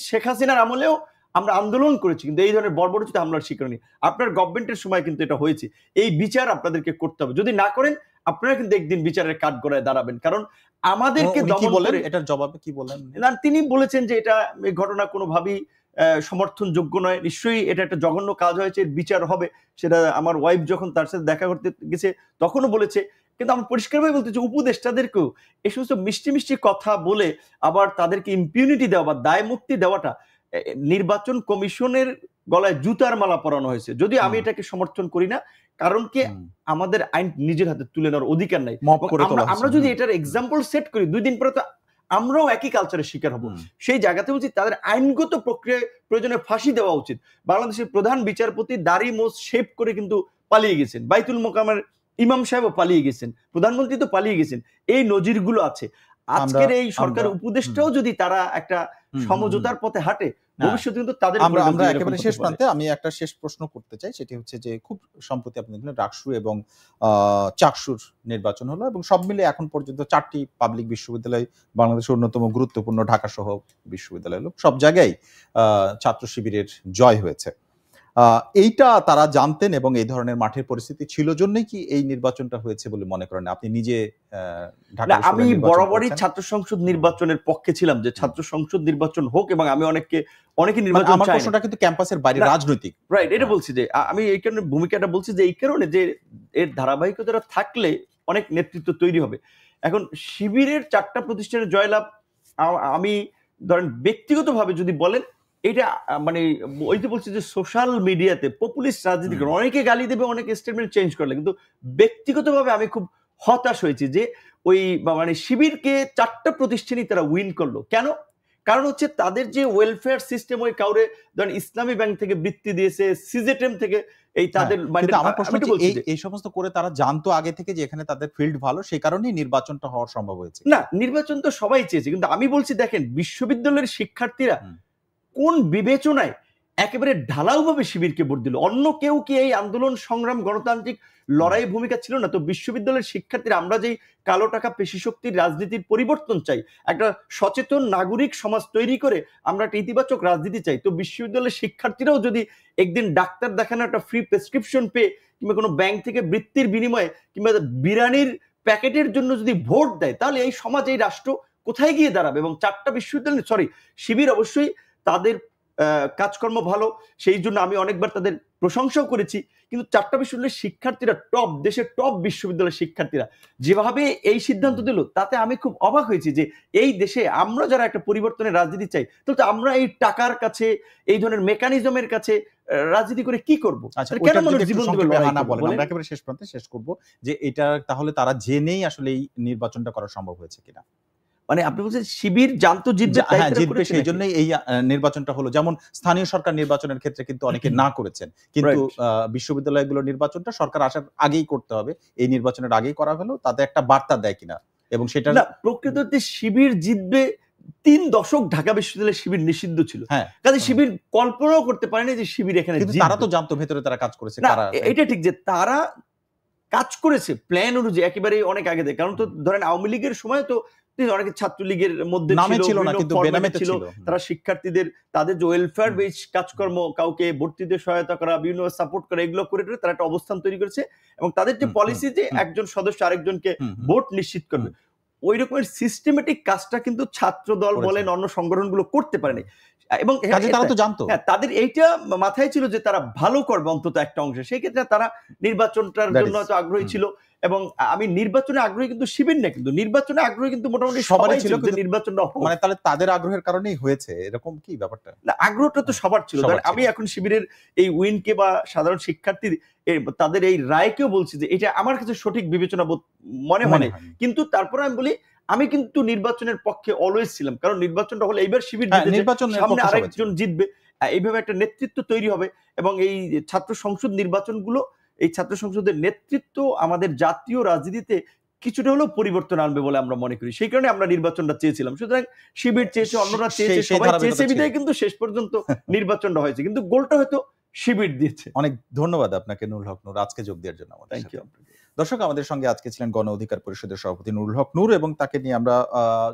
শেখ হাসিনার আমলেও আমরা আন্দোলন করেছি, কিন্তু এই ধরনের বর্বরোচিত হামলার শিকার নেই। আপনার গভর্নমেন্টের সময় কিন্তু এটা হয়েছে। এই বিচার আপনাদেরকে করতে হবে, যদি না করেন আপনারা কিন্তু একদিন বিচারের কাঠগড়ায় দাঁড়াবেন। কারণ আমাদেরকে এটার জবাবে কি বলেন? না, তিনি বলেছেন যে এটা এই ঘটনা কোনোভাবেই সমর্থনযোগ্য নয়, নিশ্চয়ই এটা একটা জঘন্য কাজ হয়েছে, বিচার হবে। সেটা আমার ওয়াইফ যখন তার সাথে দেখা করতে গেছে তখনও বলেছে। কিন্তু আমরা পরিষ্কারভাবে বলতে চাই, উপদেষ্টাদেরকেও এই সমস্ত মিষ্টি মিষ্টি কথা বলে আবার তাদেরকে ইম্পিউনিটি দেওয়া বা দায় মুক্তি দেওয়াটা, নির্বাচন কমিশনের গলায় জুতার মালা পরানো হয়েছে। যদি আমি এটাকে সমর্থন করি না, কারণ কি আমাদের আইন নিজের হাতে তুলে নেওয়ার অধিকার নাই। আমরা যদি এটার এক্সাম্পল সেট করি, 2 দিন পরে তো আমরাও একই কালচারের শিকার হব। সেই জায়গাতে উচিত তাদের আইনগত প্রক্রিয়ায় প্রয়োজনে ফাঁসি দেওয়া উচিত। বাংলাদেশের প্রধান বিচারপতি দাড়ি মোজ শেভ করে কিন্তু পালিয়ে গেছেন, বাইতুল মোকামের ইমাম সাহেবও পালিয়ে গেছেন, প্রধানমন্ত্রী তো পালিয়ে গেছেন। এই নজিরগুলো আছে। আজকের এই সরকারের উপদেষ্টাও যদি তারা একটা সমঝোতার পথে হাঁটে, ভবিষ্যতে কিন্তু তাদের আমরা একেবারে শেষ প্রান্তে আমি একটা শেষ প্রশ্ন করতে চাই, সেটি হচ্ছে যে খুব সম্প্রতি আপনি দেখলেন ডাকসু এবং চাকসুর নির্বাচন হলো এবং সব মিলে এখন পর্যন্ত 4টি পাবলিক বিশ্ববিদ্যালয়, বাংলাদেশের অন্যতম গুরুত্বপূর্ণ ঢাকা সহ বিশ্ববিদ্যালয় হলো, সব জায়গায় ছাত্র শিবিরের জয় হয়েছে। এইটা তারা জানতেন এবং এই ধরনের মাঠের পরিস্থিতি ছিল জন্যই কি এই নির্বাচনটা হয়েছে বলে মনে করেন? আপনি নিজে আমি বরাবরই ছাত্র সংসদ নির্বাচনের পক্ষে ছিলাম, যে ছাত্র সংসদ নির্বাচন হোক, এবং আমি অনেকে নির্বাচন চাই। আমার প্রশ্নটা কিন্তু ক্যাম্পাসের বাইরে রাজনৈতিক, রাইট, এটা বলছি যে আমি এই কারণে ভূমিকাটা বলছি যে এই কারণে যে এর ধারাবাহিকতা থাকলে অনেক নেতৃত্ব তৈরি হবে। এখন শিবিরের 4টা প্রতিষ্ঠানের জয়লাভ, আমি ধরেন ব্যক্তিগতভাবে যদি বলেন, এটা মানে ওই যে বলছি যে সোশ্যাল মিডিয়াতে পপুলিস্ট রাজনীতি করে অনেকে গালি দেবে, অনেকে স্টেটমেন্ট চেঞ্জ করলে, কিন্তু ব্যক্তিগতভাবে আমি খুব হতাশ হয়েছি যে ওই মানে শিবিরকে 4টা প্রতিষ্ঠানই তারা উইন করলো। কেন? কারণ হচ্ছে তাদের যে ওয়েলফেয়ার সিস্টেম, ওই কাউরে ধরেন ইসলামী ব্যাংক থেকে বৃত্তি দিয়েছে, সিজেটেম থেকে, এই তাদের এই সমস্ত করে তারা জানতো আগে থেকে যে এখানে তাদের ফিল্ড ভালো, সেই কারণেই নির্বাচনটা হওয়ার সম্ভব হয়েছে। না, নির্বাচন তো সবাই চেয়েছে, কিন্তু আমি বলছি দেখেন বিশ্ববিদ্যালয়ের শিক্ষার্থীরা কোন বিবেচনায় একেবারে ঢালাওভাবে শিবিরকে ভোট দিল। অন্য কেউ কি এই আন্দোলন সংগ্রাম গণতান্ত্রিক লড়াই ভূমিকা ছিল না? তো বিশ্ববিদ্যালয়ের শিক্ষার্থীরা, আমরা যেই কালো টাকা পেশি শক্তির রাজনীতির পরিবর্তন চাই, একটা সচেতন নাগরিক সমাজ তৈরি করে আমরা একটা ইতিবাচক রাজনীতি চাই, তো বিশ্ববিদ্যালয়ের শিক্ষার্থীরাও যদি একদিন ডাক্তার দেখানো একটা ফ্রি প্রেসক্রিপশন পেয়ে, কিংবা কোনো ব্যাংক থেকে বৃত্তির বিনিময়ে, কিংবা বিরিয়ানির প্যাকেটের জন্য যদি ভোট দেয়, তাহলে এই সমাজ, এই রাষ্ট্র কোথায় গিয়ে দাঁড়াবে? এবং 4টা বিশ্ববিদ্যালয় শিবির অবশ্যই তাদের কাজকর্ম ভালো, সেই জন্য আমি অনেকবার তাদের প্রশংসাও করেছি, কিন্তু 4টা বিশ্ববিদ্যালয়ের শিক্ষার্থীরা দেশের টপ বিশ্ববিদ্যালয়ের শিক্ষার্থীরা যেভাবে এই সিদ্ধান্ত দিল, তাতে আমি খুব অবাক হয়েছি যে এই দেশে আমরা যারা একটা পরিবর্তনের রাজনীতি চাই, তো আমরা এই টাকার কাছে, এই ধরনের মেকানিজমের কাছে রাজনীতি করে কি করবো? কেন মানুষ জীবন দেবে? আমরা একেবারে শেষ প্রান্তে শেষ করব যে এটা তাহলে তারা জেনেই আসলে এই নির্বাচনটা করা সম্ভব হয়েছে কিনা। মানে আপনি বলছেন শিবির জানতো জিতবে, সেই জন্যই এই নির্বাচনটা হলো। যেমন স্থানীয় সরকার নির্বাচনের ক্ষেত্রে কিন্তু অনেকে না করেছেন, কিন্তু বিশ্ববিদ্যালয়গুলোর নির্বাচনটা সরকার আসার আগেই করতে হবে, এই নির্বাচনের আগেই করা হলো, তাতে একটা বার্তা দেয় কিনা। এবং সেটা প্রকৃততে শিবির জিতবে 3 দশক ঢাকা বিশ্ববিদ্যালয়ের শিবির নিষিদ্ধ ছিল, কাজে শিবির কল্পনাও করতে পারেনি যে শিবির এখানে জিতবে। তারা তো জানতো ভেতরে তারা কাজ করেছে। এটা ঠিক যে তারা কাজ করেছে প্ল্যান অনুযায়ী একেবারে অনেক আগে থেকে। কারণ তো ধরেন আওয়ামী লীগের সময় তো অনেকে ছাত্রলীগের মধ্যে ছিল, তারা শিক্ষার্থীদের তাদের যে ওয়েলফেয়ার বেস কাজকর্ম, কাউকে ভর্তিতে সহায়তা করা, বিভিন্ন সাপোর্ট করা, এগুলো করে তারা একটা অবস্থান তৈরি করেছে। এবং তাদের যে পলিসি যে একজন সদস্য আরেকজনকে ভোট নিশ্চিত করবে, ওই রকমের সিস্টেমেটিক কাজটা কিন্তু ছাত্র দল বলেন অন্য সংগঠনগুলো করতে পারেনি। এবং তারা তো জানতো, তাদের এইটা মাথায় ছিল যে তারা ভালো করবে অন্তত একটা অংশে, সেই ক্ষেত্রে তারা নির্বাচনটার জন্য হয়তো আগ্রহী ছিল। এবং আমি নির্বাচনে আগ্রহী কিন্তু শিবির না, কিন্তু নির্বাচনে আগ্রহী কিন্তু মোটামুটি সবাই ছিল, যে নির্বাচনটা মানে তাহলে তাদের আগ্রহের কারণেই হয়েছে এরকম কি ব্যাপারটা? না, আগ্রহটা তো সবার ছিল। আমি এখন শিবিরের এই উইনকে বা সাধারণ শিক্ষার্থীর তাদের এই রায়কেও বলছি যে এটা আমার কাছে সঠিক বিবেচনা মনে হয়, কিন্তু তারপরে আমি বলি আমি কিন্তু নির্বাচনের পক্ষে অলওয়েজ ছিলাম, কারণ নির্বাচনটা হলে এইবার শিবির সামনে আরেকজন জিতবে, এইভাবে একটা নেতৃত্ব তৈরি হবে। এবং এই ছাত্র সংসদ নির্বাচনগুলো, এই ছাত্র সংসদের নেতৃত্ব আমাদের জাতীয় রাজনীতিতে কিছুটা হলেও পরিবর্তন আনবে বলে আমরা মনে করি, সেই কারণে আমরা নির্বাচনটা চেয়েছিলাম। সুতরাং শিবির চেয়েছে, অন্যরা চেয়েছে, সবাই চেয়েছে বিধায় কিন্তু শেষ পর্যন্ত নির্বাচনটা হয়েছে, কিন্তু গোলটা হয়তো শিবির দিয়েছে। অনেক ধন্যবাদ আপনাকে নুরুল হক নূর, আজকে যোগ দেওয়ার জন্য। Thank you. দর্শক, আমাদের সঙ্গে আজকে ছিলেন গণ অধিকার পরিষদের সভাপতি নুরুল হক নূর, এবং তাকে নিয়ে আমরা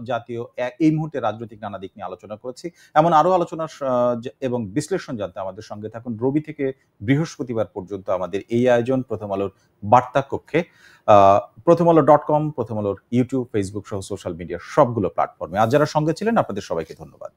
জাতীয় এই মুহূর্তে রাজনৈতিক নানা দিক নিয়ে আলোচনা করেছি। এমন আরো আলোচনা এবং বিশ্লেষণ জানতে আমাদের সঙ্গে থাকুন। রবি থেকে বৃহস্পতিবার পর্যন্ত আমাদের এই আয়োজন প্রথম আলোর বার্তা কক্ষে, prothomalo.com, প্রথম আলোর ইউটিউব, ফেসবুক সহ সোশ্যাল মিডিয়া সবগুলো প্ল্যাটফর্মে। আজ যারা সঙ্গে ছিলেন আপনাদের সবাইকে ধন্যবাদ।